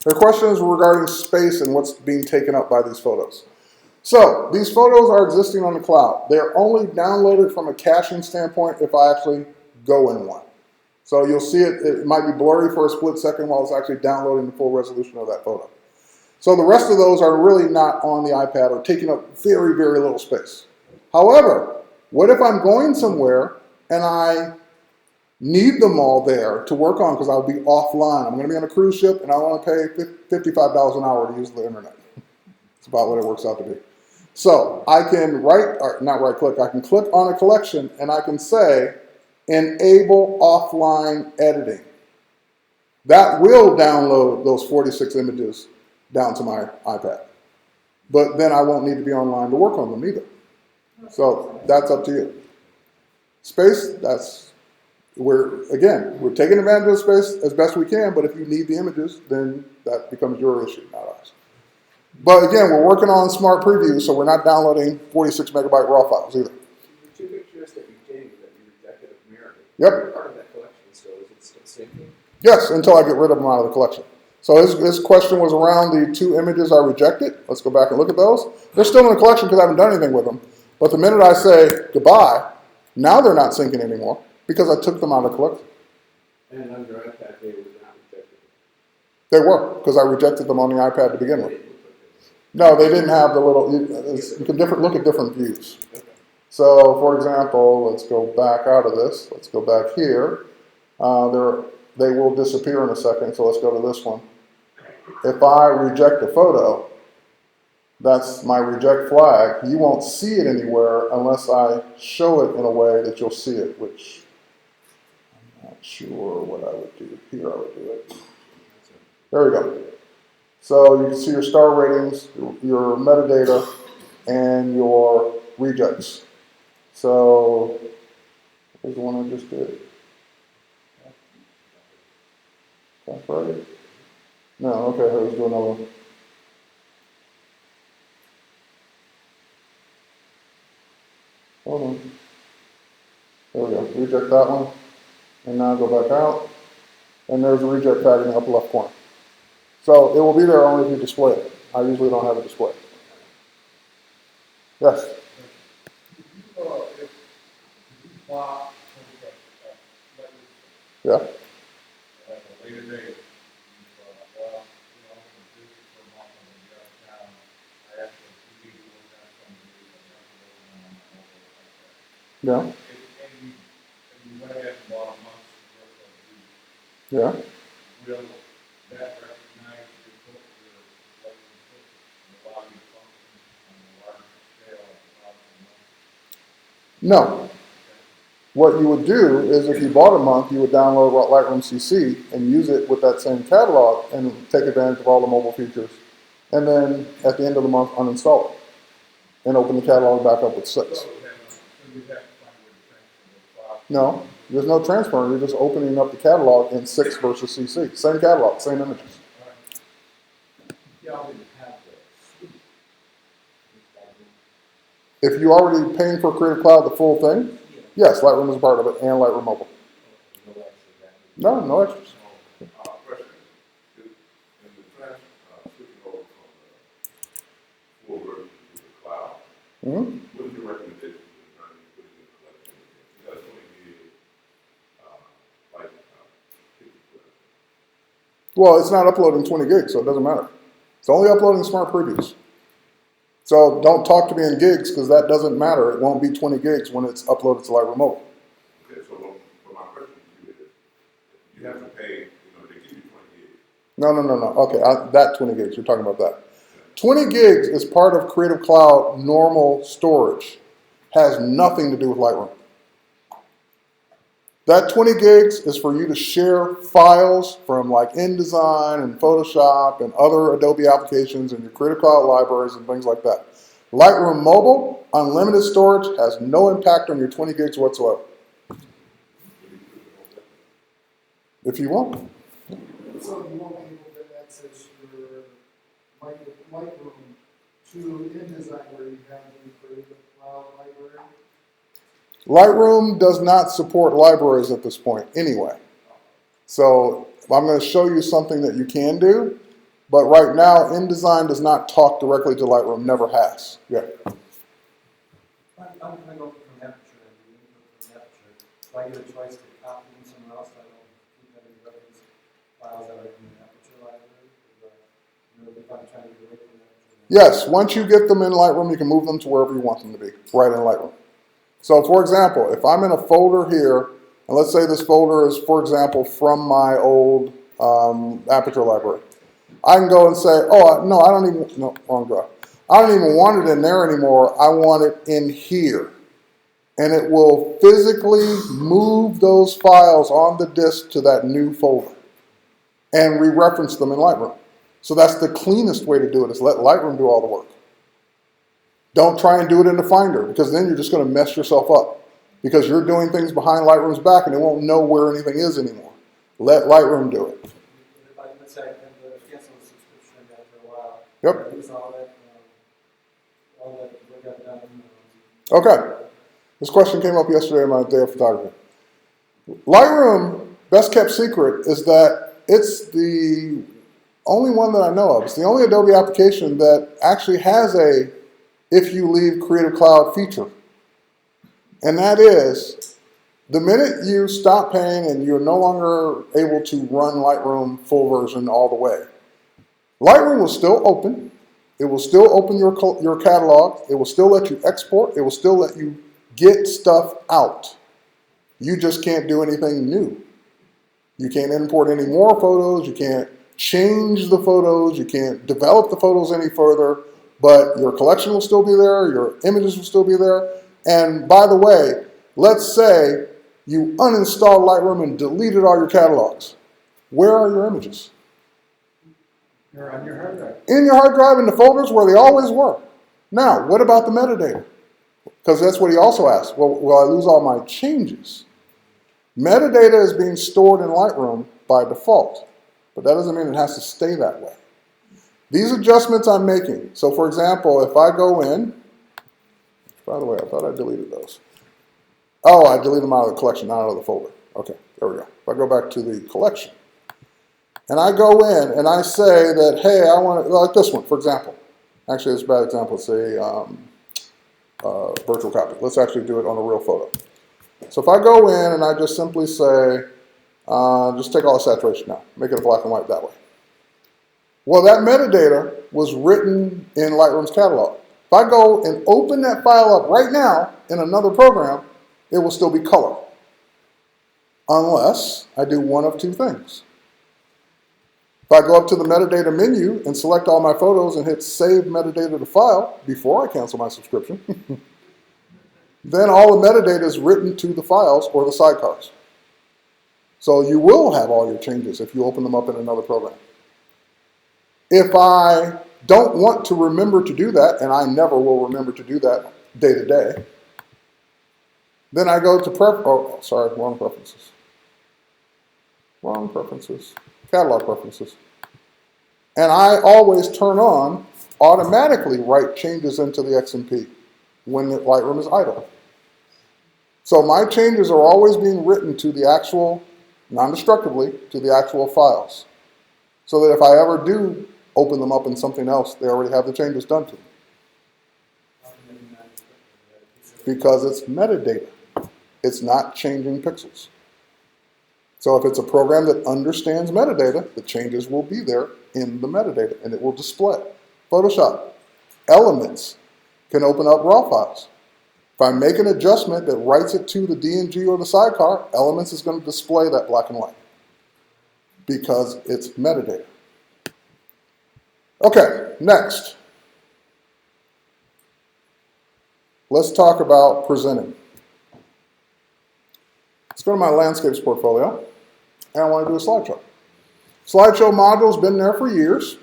The question is regarding space and what's being taken up by these photos. So these photos are existing on the cloud. They're only downloaded from a caching standpoint if I actually go in one. So you'll see it might be blurry for a split second while it's actually downloading the full resolution of that photo. So the rest of those are really not on the iPad or taking up very, very little space. However, what if I'm going somewhere and I need them all there to work on because I'll be offline. I'm going to be on a cruise ship and I want to pay $55 an hour to use the internet. It's about what it works out to be. So I can I can click on a collection and I can say, enable offline editing. That will download those 46 images down to my iPad. But then I won't need to be online to work on them either. So that's up to you. Space, we're taking advantage of space as best we can, but if you need the images, then that becomes your issue, not ours. But again, we're working on smart preview, so we're not downloading 46 megabyte raw files either. The 2 pictures that you gave that you rejected of Mary, Yep. part of that collection, so is it still syncing? Yes, until I get rid of them out of the collection. So his question was around the 2 images I rejected. Let's go back and look at those. They're still in the collection because I haven't done anything with them. But the minute I say goodbye, now they're not syncing anymore because I took them out of the collection. And on your iPad, they were not rejected. They were, because I rejected them on the iPad to begin with. No, they didn't have the little, you can look at different views. So, for example, let's go back out of this. Let's go back here. They will disappear in a second, so let's go to this one. If I reject a photo, that's my reject flag. You won't see it anywhere unless I show it in a way that you'll see it, which I'm not sure what I would do. Here I would do it. There we go. So you can see your star ratings, your metadata, and your rejects. So here's the one I just did. That's right. No, okay, let's do another one. Hold on. There we go. Reject that one. And now go back out. And there's a reject tag in the upper left corner. So it will be there only if you display it. I usually don't have a display. Yes? Yeah? Yeah? Yeah? No. What you would do is if you bought a month, you would download Lightroom CC and use it with that same catalog and take advantage of all the mobile features. And then at the end of the month, uninstall it and open the catalog back up with 6. No, there's no transfer. You're just opening up the catalog in 6 versus CC. Same catalog, same images. If you're already paying for Creative Cloud, the full thing, yes, Lightroom is a part of it, and Lightroom Mobile. No, no extras. Question. In the switching over from the full version to the cloud, what is your recommendation in terms of putting in the collection? You guys only need like 50. Well, it's not uploading 20 gigs, so it doesn't matter. It's only uploading smart previews. So don't talk to me in gigs because that doesn't matter. It won't be 20 gigs when it's uploaded to Lightroom Mobile. Okay, so my question to you is, you have to pay, they give you 20 gigs. No. Okay, that 20 gigs, you're talking about that. 20 gigs is part of Creative Cloud normal storage. Has nothing to do with Lightroom. That 20 gigs is for you to share files from like InDesign and Photoshop and other Adobe applications and your Creative Cloud libraries and things like that. Lightroom Mobile, unlimited storage, has no impact on your 20 gigs whatsoever. If you want. So you won't be able to access your Lightroom to InDesign where you have the Creative Cloud library? Lightroom does not support libraries at this point anyway. So I'm going to show you something that you can do, but right now InDesign does not talk directly to Lightroom, never has. Yeah. I'm going to go from Aperture and input from Aperture. Do I get a choice to copy them somewhere else? I don't keep any reference files that are in the Aperture library. If I'm trying to get away from Aperture. Yes, once you get them in Lightroom, you can move them to wherever you want them to be, right in Lightroom. So for example, if I'm in a folder here, and let's say this folder is, for example, from my old Aperture library. I can go and say, oh, no, I don't even, no, wrong drive. I don't even want it in there anymore. I want it in here. And it will physically move those files on the disk to that new folder and re-reference them in Lightroom. So that's the cleanest way to do it, is let Lightroom do all the work. Don't try and do it in the Finder, because then you're just going to mess yourself up. Because you're doing things behind Lightroom's back and it won't know where anything is anymore. Let Lightroom do it. Let's say I cancel the subscription after a while. Yep. I lose all that work I've done. Okay. This question came up yesterday on my day of photography. Lightroom best kept secret is that it's the only one that I know of. It's the only Adobe application that actually has a if you leave Creative Cloud feature. And that is, the minute you stop paying and you're no longer able to run Lightroom full version all the way, Lightroom will still open. It will still open your catalog. It will still let you export. It will still let you get stuff out. You just can't do anything new. You can't import any more photos. You can't change the photos. You can't develop the photos any further. But your collection will still be there. Your images will still be there. And by the way, let's say you uninstalled Lightroom and deleted all your catalogs. Where are your images? They're on your hard drive. In your hard drive in the folders where they always were. Now, what about the metadata? Because that's what he also asked. Well, will I lose all my changes? Metadata is being stored in Lightroom by default, but that doesn't mean it has to stay that way. These adjustments I'm making. So for example, if I go in, by the way, I thought I deleted those. Oh, I deleted them out of the collection, not out of the folder. Okay, there we go. If I go back to the collection, and I go in and I say that, hey, I want to, like this one, for example. Actually, it's a bad example. It's a virtual copy. Let's actually do it on a real photo. So if I go in and I just simply say, just take all the saturation out, make it a black and white that way. Well, that metadata was written in Lightroom's catalog. If I go and open that file up right now in another program, it will still be color. Unless I do one of two things. If I go up to the metadata menu and select all my photos and hit save metadata to file before I cancel my subscription, then all the metadata is written to the files or the sidecars. So you will have all your changes if you open them up in another program. If I don't want to remember to do that, and I never will remember to do that day to day, then I go to wrong preferences. Wrong preferences. Catalog preferences. And I always turn on automatically write changes into the XMP when the Lightroom is idle. So my changes are always being written to the actual, non-destructively, to the actual files. So that if I ever do open them up in something else, they already have the changes done to them. Because it's metadata. It's not changing pixels. So if it's a program that understands metadata, the changes will be there in the metadata, and it will display. Photoshop, Elements can open up raw files. If I make an adjustment that writes it to the DNG or the sidecar, Elements is going to display that black and white because it's metadata. Okay, next. Let's talk about presenting. Let's go to my landscapes portfolio, and I want to do a slideshow. Slideshow module's been there for years.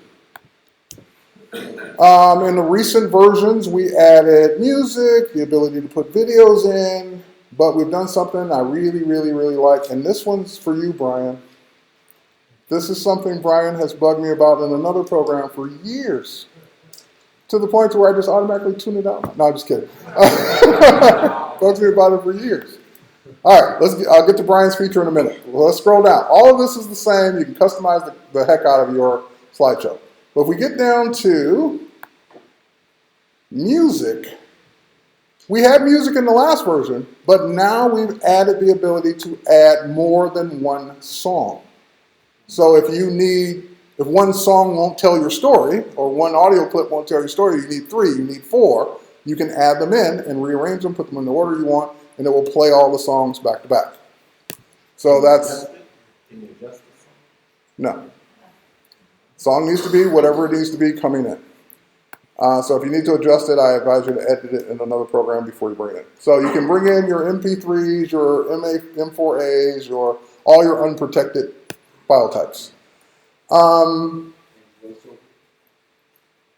In the recent versions, we added music, the ability to put videos in, but we've done something I really, really, really like, and this one's for you, Brian. This is something Brian has bugged me about in another program for years, to the point to where I just automatically tune it out. No, I'm just kidding. Bugs me about it for years. All right, I'll get to Brian's feature in a minute. Well, let's scroll down. All of this is the same. You can customize the heck out of your slideshow. But if we get down to music, we had music in the last version, but now we've added the ability to add more than one song. So if one song won't tell your story, or one audio clip won't tell your story, you need 3, you need 4, you can add them in and rearrange them, put them in the order you want, and it will play all the songs back to back. So that's... Can you adjust the song? No. Song needs to be whatever it needs to be coming in. So if you need to adjust it, I advise you to edit it in another program before you bring it in. So you can bring in your MP3s, your M4As, all your unprotected file types.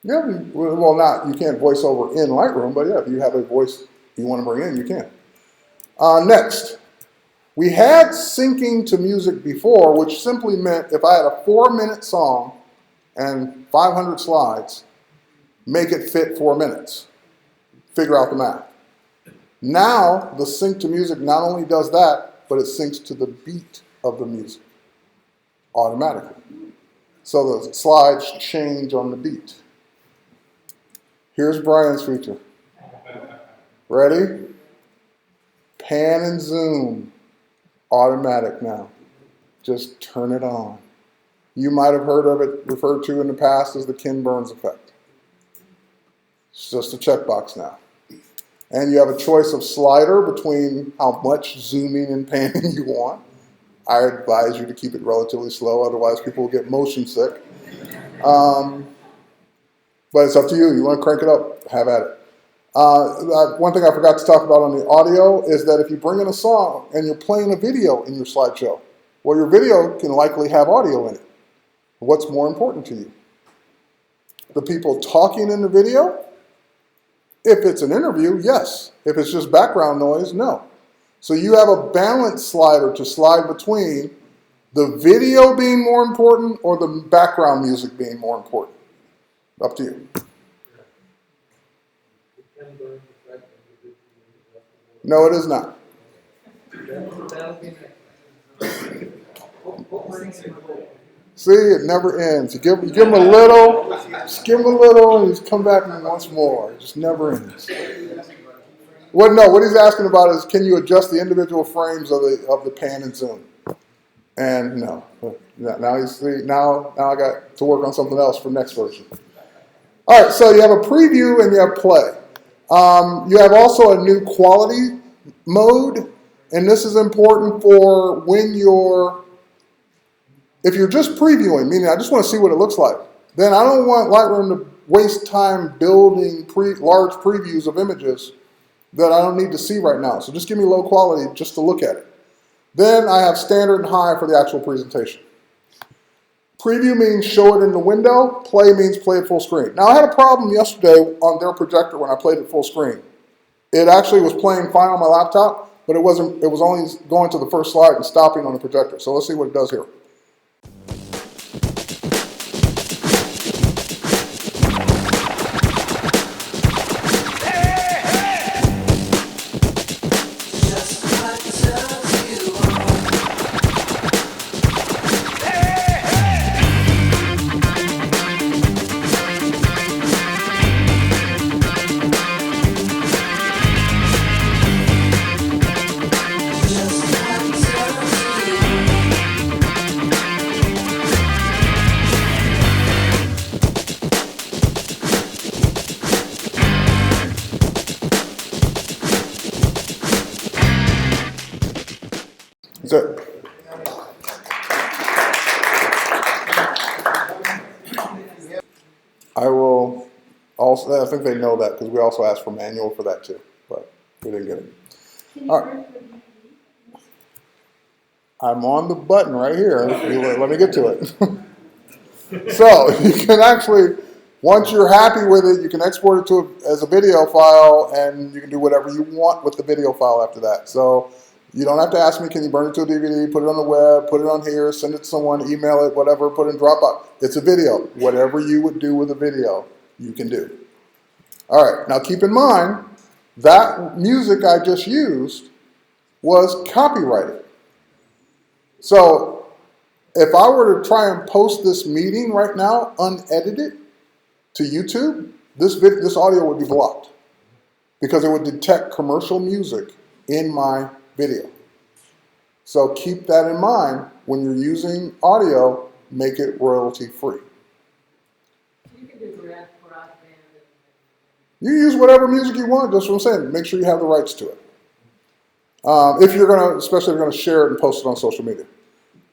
Yeah, well, you can't voice over in Lightroom, but yeah, if you have a voice you want to bring in, you can. Next, we had syncing to music before, which simply meant if I had a 4-minute song and 500 slides, make it fit 4 minutes. Figure out the math. Now, the sync to music not only does that, but it syncs to the beat of the music automatically. So the slides change on the beat. Here's Brian's feature. Ready? Pan and zoom. Automatic now. Just turn it on. You might have heard of it referred to in the past as the Ken Burns effect. It's just a checkbox now. And you have a choice of slider between how much zooming and panning you want. I advise you to keep it relatively slow, otherwise people will get motion sick. But it's up to you. You want to crank it up, have at it. One thing I forgot to talk about on the audio is that if you bring in a song and you're playing a video in your slideshow, well, your video can likely have audio in it. What's more important to you? The people talking in the video? If it's an interview, yes. If it's just background noise, no. So you have a balance slider to slide between the video being more important or the background music being more important. Up to you. No, it is not. See, it never ends. You give him a little, just give him a little, and he's come back once more. It just never ends. Well, no, what he's asking about is, can you adjust the individual frames of the pan and zoom? And no. Now I got to work on something else for next version. All right, so you have a preview and you have play. You have also a new quality mode, and this is important for when if you're just previewing, meaning I just want to see what it looks like, then I don't want Lightroom to waste time building large previews of images that I don't need to see right now. So just give me low quality just to look at it. Then I have standard and high for the actual presentation. Preview means show it in the window. Play means play it full screen. Now I had a problem yesterday on their projector when I played it full screen. It actually was playing fine on my laptop, but it was only going to the first slide and stopping on the projector. So let's see what it does here. That's it. I will also, I think they know that because we also asked for manual for that too, but we didn't get it. Can you All right. work with DVD? I'm on the button right here. Let me get to it. So you can actually, once you're happy with it, you can export it as a video file, and you can do whatever you want with the video file after that. So you don't have to ask me, can you burn it to a DVD, put it on the web, put it on here, send it to someone, email it, whatever, put it in Dropbox. It's a video. Whatever you would do with a video, you can do. All right, now keep in mind, that music I just used was copyrighted. So if I were to try and post this meeting right now, unedited, to YouTube, this audio would be blocked because it would detect commercial music in my video. So keep that in mind when you're using audio, make it royalty free. You can do rock band. You use whatever music you want, that's what I'm saying. Make sure you have the rights to it. If you're gonna, especially if you're gonna share it and post it on social media.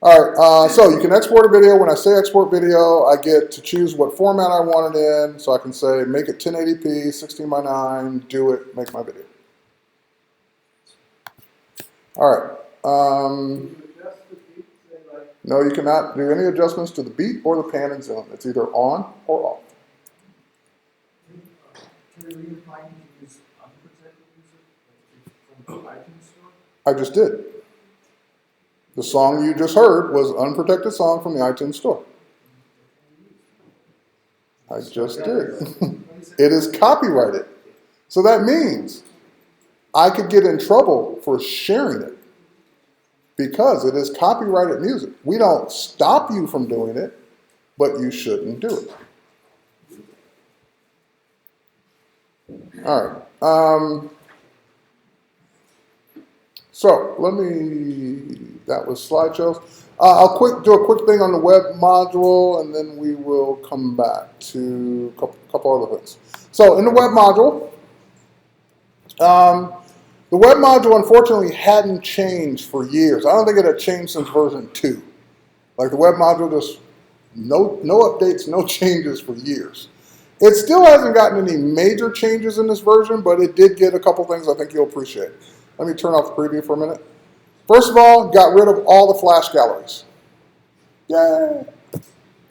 All right, so you can export a video. When I say export video, I get to choose what format I want it in. So I can say, make it 1080p, 16:9, do it, make my video. All right. No, you cannot do any adjustments to the beat or the pan and zoom. It's either on or off. Can we redefine to use unprotected music from the iTunes store? I just did. The song you just heard was unprotected song from the iTunes store. I just did. It is copyrighted. So that means I could get in trouble for sharing it because it is copyrighted music. We don't stop you from doing it, but you shouldn't do it. All right. So that was slideshows. I'll do a quick thing on the web module, and then we will come back to a couple other things. So in the web module, the web module unfortunately hadn't changed for years. I don't think it had changed since version 2. Like the web module just no updates, no changes for years. It still hasn't gotten any major changes in this version, but it did get a couple things I think you'll appreciate. Let me turn off the preview for a minute. First of all, got rid of all the flash galleries. Yay!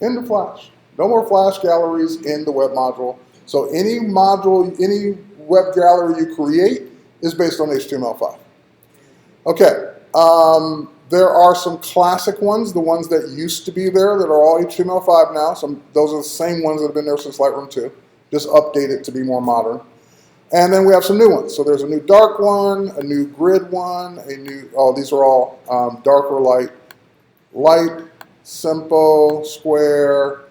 In the flash. No more flash galleries in the web module. So any module, any web gallery you create is based on HTML5. Okay. There are some classic ones, the ones that used to be there that are all HTML5 now. Those are the same ones that have been there since Lightroom 2. Just update it to be more modern. And then we have some new ones. So there's a new dark one, a new grid one, these are all dark or light. Light, simple, square.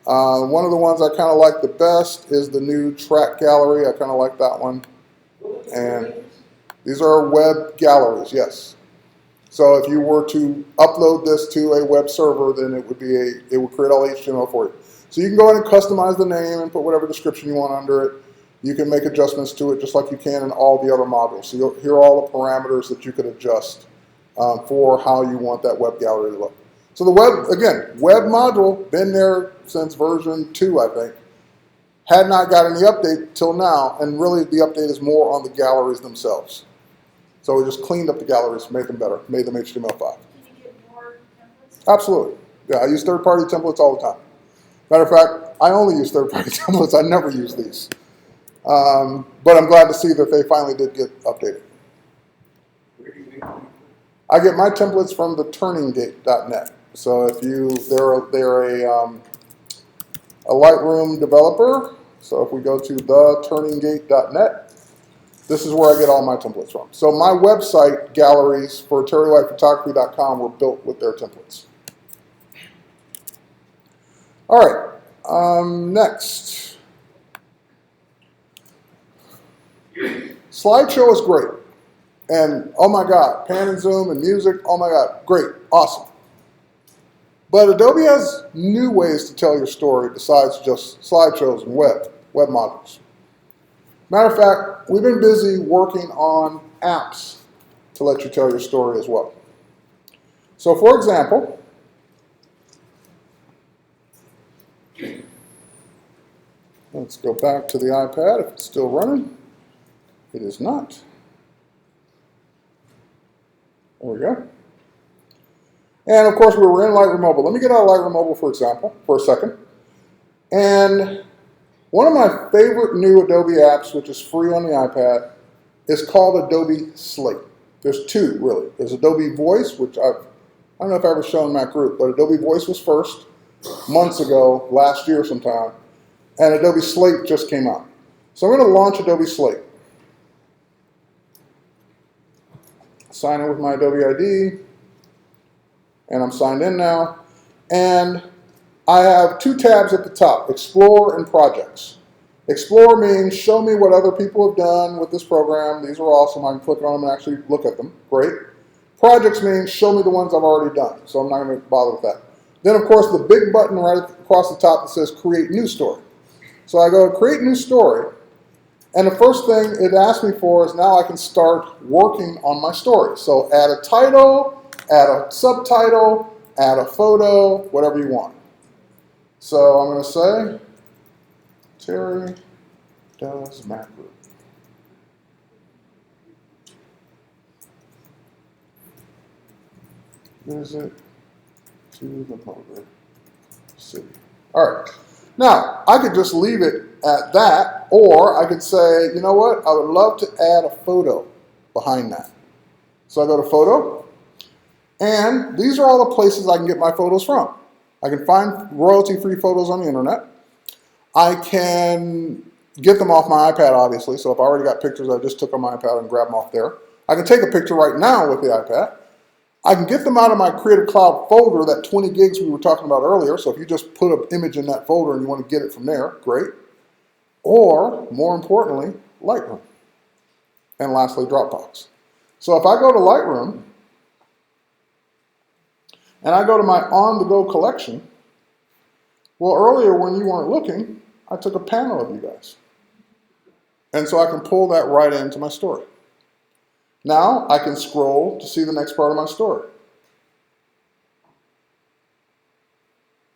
One of the ones I kind of like the best is the new track gallery. I kind of like that one. And these are web galleries, yes. So if you were to upload this to a web server, then it would create all HTML for you. So you can go ahead and customize the name and put whatever description you want under it. You can make adjustments to it just like you can in all the other modules. So you'll hear all the parameters that you could adjust for how you want that web gallery to look. So the web module, been there since version 2, I think. Had not got any update till now, and really the update is more on the galleries themselves. So we just cleaned up the galleries, made them better, made them HTML5. Can you get more templates? Absolutely. Yeah, I use third-party templates all the time. Matter of fact, I only use third-party templates. I never use these. But I'm glad to see that they finally did get updated. I get my templates from the turninggate.net. So if they're a Lightroom developer. So if we go to the turninggate.net, this is where I get all my templates from. So my website galleries for terrylightphotography.com were built with their templates. All right, next. Slideshow is great. And oh my God, pan and zoom and music, oh my God, great, awesome. But Adobe has new ways to tell your story besides just slideshows and web modules. Matter of fact, we've been busy working on apps to let you tell your story as well. So for example, let's go back to the iPad if it's still running. It is not. There we go. And of course, we were in Lightroom Mobile. Let me get out of Lightroom Mobile for a second. And one of my favorite new Adobe apps, which is free on the iPad, is called Adobe Slate. There's two, really. There's Adobe Voice, which I don't know if I've ever shown MacGroup, but Adobe Voice was first, months ago, last year sometime, and Adobe Slate just came out. So I'm going to launch Adobe Slate. Sign in with my Adobe ID, and I'm signed in now. And I have two tabs at the top, Explore and Projects. Explore means show me what other people have done with this program. These are awesome. I can click on them and actually look at them. Great. Projects means show me the ones I've already done. So I'm not going to bother with that. Then, of course, the big button right across the top that says Create New Story. So I go Create New Story. And the first thing it asks me for is now I can start working on my story. So add a title, add a subtitle, add a photo, whatever you want. So I'm going to say, Terry does MacGroup. Visit to the Motor City. All right. Now, I could just leave it at that, or I could say, you know what, I would love to add a photo behind that. So I go to Photo, and these are all the places I can get my photos from. I can find royalty-free photos on the internet. I can get them off my iPad, obviously, so if I already got pictures I just took on my iPad and grab them off there. I can take a picture right now with the iPad, I can get them out of my Creative Cloud folder, that 20 gigs we were talking about earlier. So if you just put an image in that folder and you want to get it from there, great. Or, more importantly, Lightroom. And lastly, Dropbox. So if I go to Lightroom, and I go to my on-the-go collection, well, earlier when you weren't looking, I took a panel of you guys. And so I can pull that right into my story. Now I can scroll to see the next part of my story.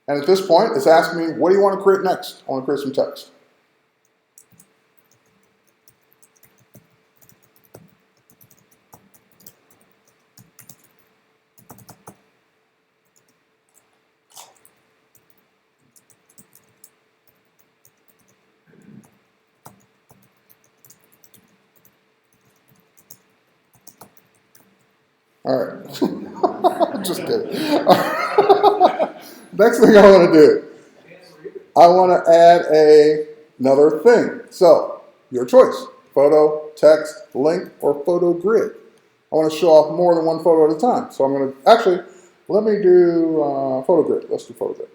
And at this point, it's asking me, what do you want to create next? I want to create some text. All right. Just kidding. Next thing I want to do, I want to add another thing. So, your choice. Photo, text, link, or photo grid. I want to show off more than one photo at a time. So I'm going to, actually, let me do photo grid. Let's do photo grid.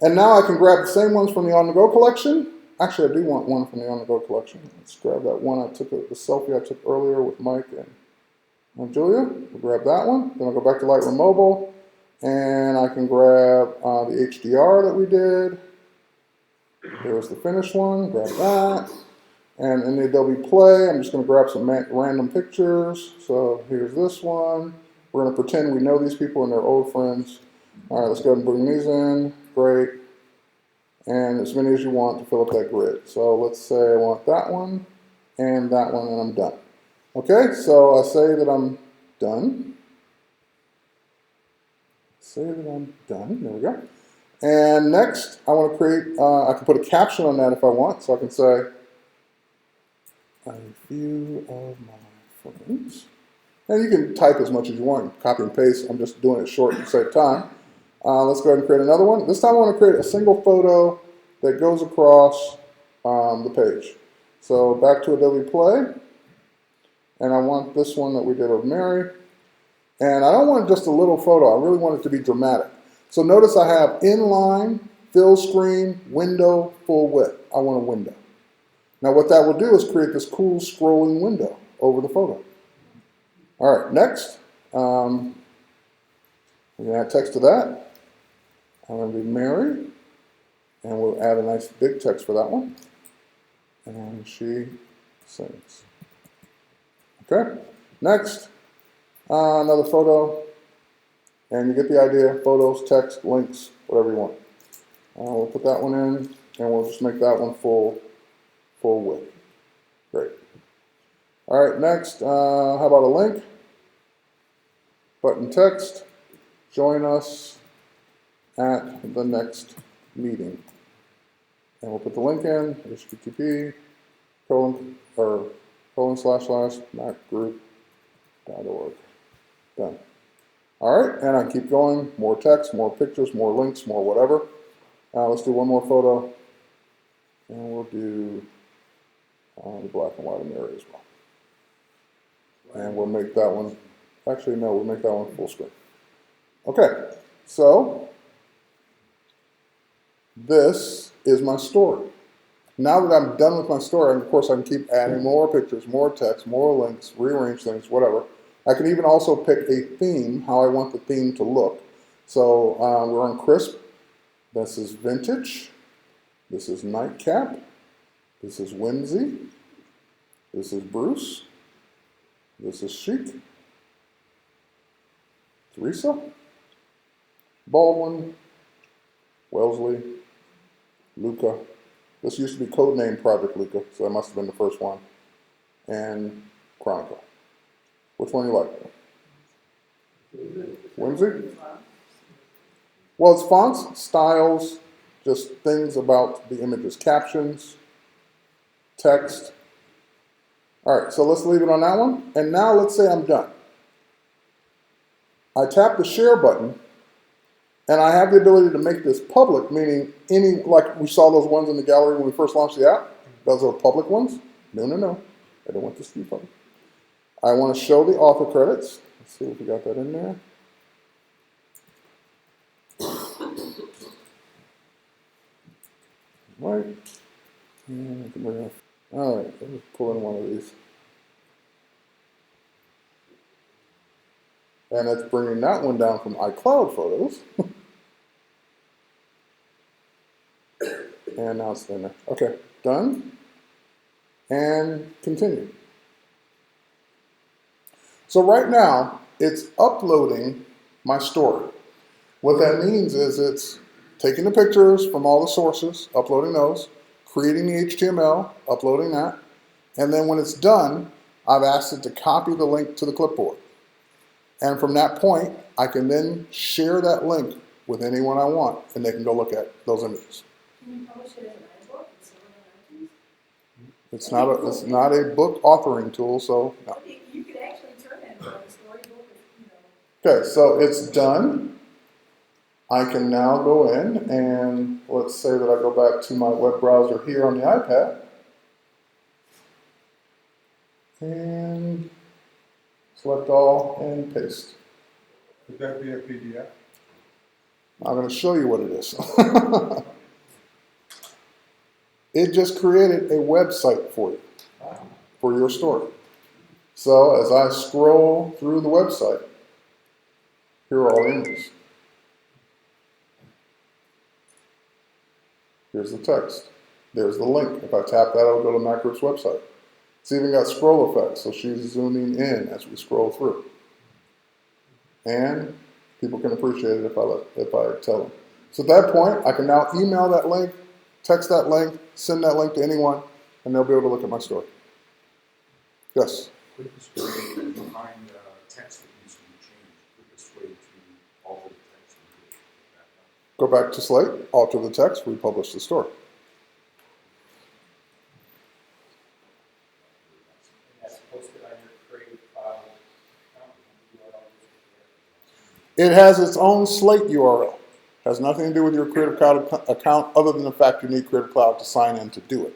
And now I can grab the same ones from the on-the-go collection. Actually, I do want one from the on-the-go collection. Let's grab that one I took, the selfie I took earlier with Mike and Julia. We'll grab that one. Then I'll go back to Lightroom Mobile. And I can grab the HDR that we did. There's the finished one. Grab that. And in the Adobe Play, I'm just going to grab some random pictures. So here's this one. We're going to pretend we know these people and they're old friends. All right, let's go ahead and bring these in. Great. And as many as you want to fill up that grid. So let's say I want that one and I'm done. Okay, so I say that I'm done. Say that I'm done. There we go. And next, I want to create, I can put a caption on that if I want. So I can say, a few of my friends. And you can type as much as you want, copy and paste. I'm just doing it short to save time. Let's go ahead and create another one. This time I want to create a single photo that goes across the page. So back to Adobe Play. And I want this one that we did of Mary. And I don't want just a little photo. I really want it to be dramatic. So notice I have inline, fill screen, window, full width. I want a window. Now what that will do is create this cool scrolling window over the photo. All right, next. We're going to add text to that. I'm going to do Mary. And we'll add a nice big text for that one. And she sings. Okay, next. Another photo. And you get the idea. Photos, text, links, whatever you want. We'll put that one in. And we'll just make that one full width. Great. All right, next, how about a link? Button text. Join us at the next meeting. And we'll put the link in, http ://macgroup.org. Done. All right, and I keep going. More text, more pictures, more links, more whatever. Let's do one more photo. And we'll do the black and white in there as well. And we'll make that one, actually no, we'll make that one full screen. Okay, so this is my story. Now that I'm done with my story, and of course I can keep adding more pictures, more text, more links, rearrange things, whatever. I can even also pick a theme, how I want the theme to look. So we're on crisp. This is vintage. This is nightcap. This is whimsy. This is Bruce. This is chic. Teresa. Baldwin. Wellesley. Luca. This used to be codenamed Project Luca, so that must have been the first one. And Chronicle. Which one do you like? Whimsy? Well, it's fonts, styles, just things about the images, captions, text. All right, so let's leave it on that one. And now let's say I'm done. I tap the share button, and I have the ability to make this public, meaning any, like we saw those ones in the gallery when we first launched the app. Those are public ones. No. I don't want this to be public. I want to show the author credits. Let's see if we got that in there. Right. And I can bring up. All right, let me pull in one of these. And it's bringing that one down from iCloud Photos. And now it's in there. Okay, done. And continue. So right now, it's uploading my story. What that means is it's taking the pictures from all the sources, uploading those, creating the HTML, uploading that, and then when it's done, I've asked it to copy the link to the clipboard. And from that point, I can then share that link with anyone I want, and they can go look at those images. Can you publish it as an iBook and sell it on iTunes? It's not a book authoring tool, so no. You could actually turn it into a storybook, you know. Okay, so it's done. I can now go in and let's say that I go back to my web browser here on the iPad and select all and paste. Could that be a PDF? I'm going to show you what it is. It just created a website for you, for your story. So as I scroll through the website, here are all the images. Here's the text. There's the link. If I tap that, it'll go to MacGroup's website. It's even got scroll effects, so she's zooming in as we scroll through. And people can appreciate it if I tell them. So at that point, I can now email that link, text that link, send that link to anyone, and they'll be able to look at my story. Yes? Quickest way to find text that needs to be changed, quickest way to alter the text and get it back up. Go back to Slate, alter the text, republish the story. And that's posted on your Creative Cloud account, URL is It has its own Slate URL. Has nothing to do with your Creative Cloud account other than the fact you need Creative Cloud to sign in to do it.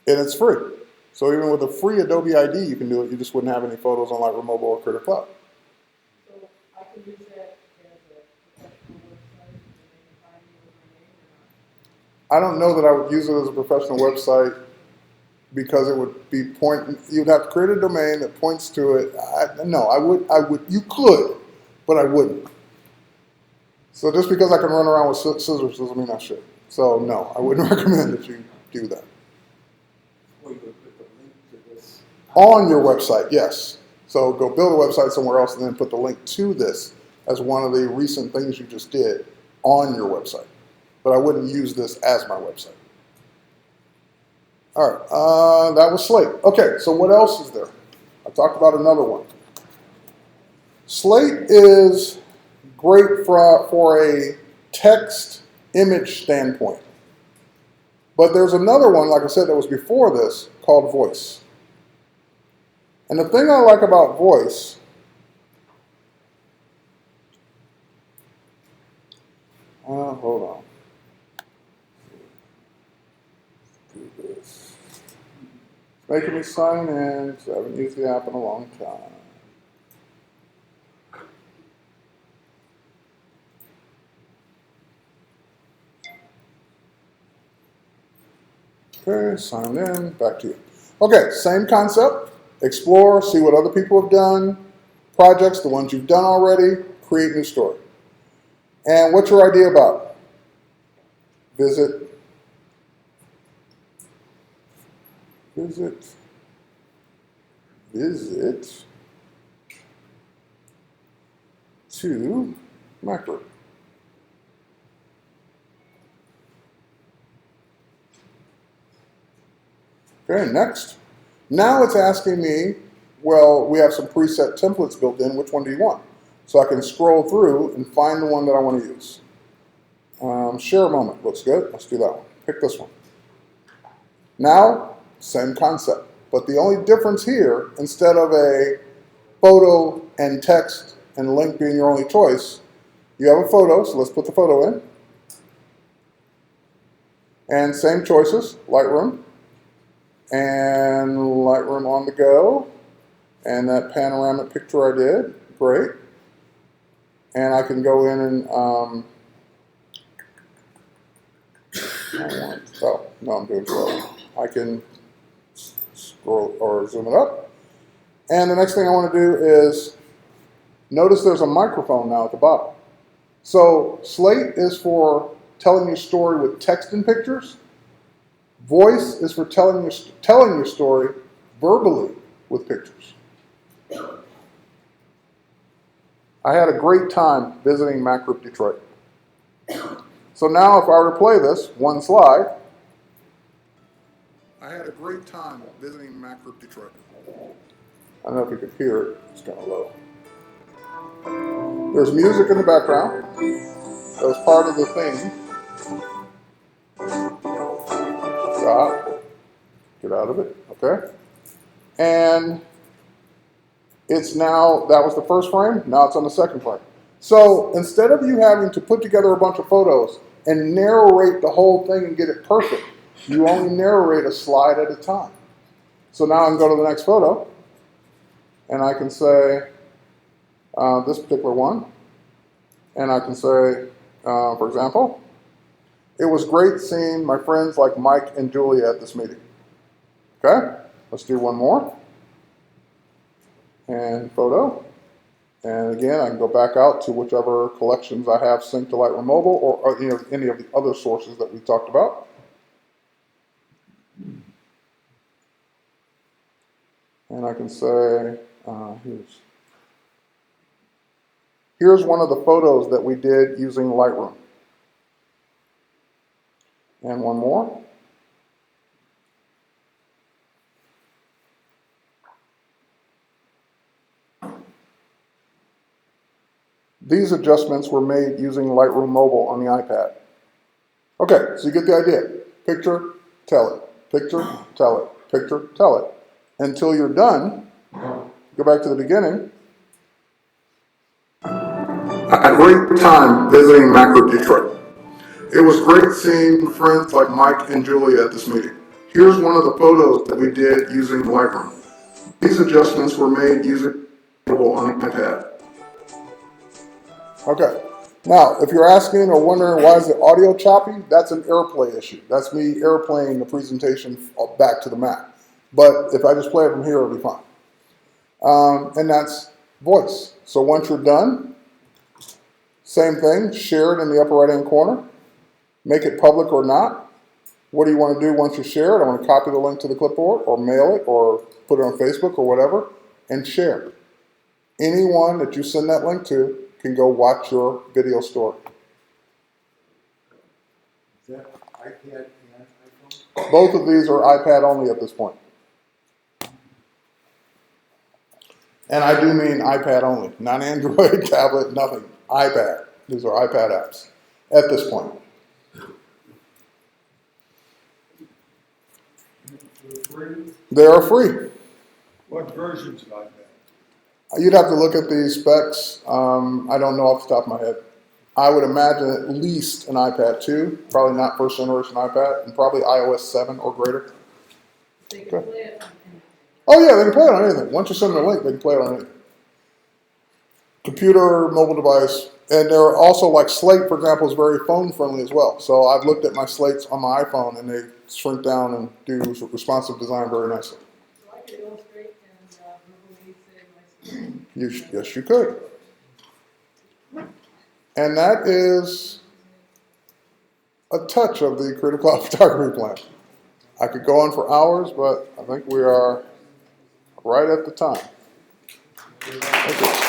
And it's free. So even with a free Adobe ID, you can do it. You just wouldn't have any photos on Lightroom Mobile or Creative Cloud. So I can use that as a professional website, and they can find me with my name or not? I don't know that I would use it as a professional website because it would be you'd have to create a domain that points to it. You could, but I wouldn't. So just because I can run around with scissors doesn't mean I should. So no, I wouldn't recommend that you do that. Or you could put the link to this. On your website, yes. So go build a website somewhere else and then put the link to this as one of the recent things you just did on your website. But I wouldn't use this as my website. All right, that was Slate. Okay, so what else is there? I talked about another one. Slate is great for a text image standpoint. But there's another one, like I said, that was before this called Voice. And the thing I like about Voice hold on. Do this. It's making me sign in because I haven't used the app in a long time. Okay, sign in, back to you. Okay, same concept. Explore, see what other people have done, projects, the ones you've done already, create new story. And what's your idea about? Visit to MacGroup. Okay, next. Now it's asking me, well, we have some preset templates built in. Which one do you want? So I can scroll through and find the one that I want to use. Share a moment looks good. Let's do that one. Pick this one. Now, same concept. But the only difference here, instead of a photo and text and link being your only choice, you have a photo, so let's put the photo in. And same choices, Lightroom. And Lightroom on the go. And that panoramic picture I did, great. And I can go in and Oh, no, I'm doing 12. I can scroll or zoom it up. And the next thing I want to do is notice there's a microphone now at the bottom. So Slate is for telling your story with text and pictures. Voice is for telling your story verbally with pictures. I had a great time visiting MacGroup Detroit. So now if I were to play this, one slide. I had a great time visiting MacGroup Detroit. I don't know if you could hear it, it's kind of low. There's music in the background. That was part of the theme. Stop. Get out of it, okay? And it's now, that was the first frame, now it's on the second frame. So instead of you having to put together a bunch of photos and narrate the whole thing and get it perfect, you only narrate a slide at a time. So now I can go to the next photo, and I can say this particular one, and I can say, for example, it was great seeing my friends like Mike and Julia at this meeting. Okay, let's do one more. And photo. And again, I can go back out to whichever collections I have synced to Lightroom Mobile or any of the other sources that we talked about. And I can say, here's one of the photos that we did using Lightroom. And one more. These adjustments were made using Lightroom Mobile on the iPad. Okay, so you get the idea. Picture, tell it. Picture, tell it. Picture, tell it. Until you're done, go back to the beginning. I had a great time visiting MacGroup Detroit. It was great seeing friends like Mike and Julia at this meeting. Here's one of the photos that we did using Lightroom. These adjustments were made using Mobile on the iPad. Okay. Now, if you're asking or wondering why is the audio choppy, that's an AirPlay issue. That's me airplaying the presentation back to the Mac. But if I just play it from here, it'll be fine. And that's voice. So once you're done, same thing, share it in the upper right-hand corner. Make it public or not. What do you want to do once you share it? I want to copy the link to the clipboard or mail it or put it on Facebook or whatever and share. Anyone that you send that link to can go watch your video story. Is that iPad and iPhone? Both of these are iPad only at this point. And I do mean iPad only, not Android, tablet, nothing. iPad. These are iPad apps at this point. Free? They are free. What versions of iPad? You'd have to look at the specs. I don't know off the top of my head. I would imagine at least an iPad 2, probably not first generation iPad, and probably iOS 7 or greater. They can play it on anything. Oh yeah, they can play it on anything. Once you send them a link, they can play it on anything. Computer, mobile device, and they're also like Slate, for example, is very phone friendly as well. So I've looked at my slates on my iPhone and they shrink down and do responsive design very nicely. So I could illustrate and verbally say my story. Yes, you could. And that is a touch of the Creative Cloud photography plan. I could go on for hours, but I think we are right at the time. Thank you.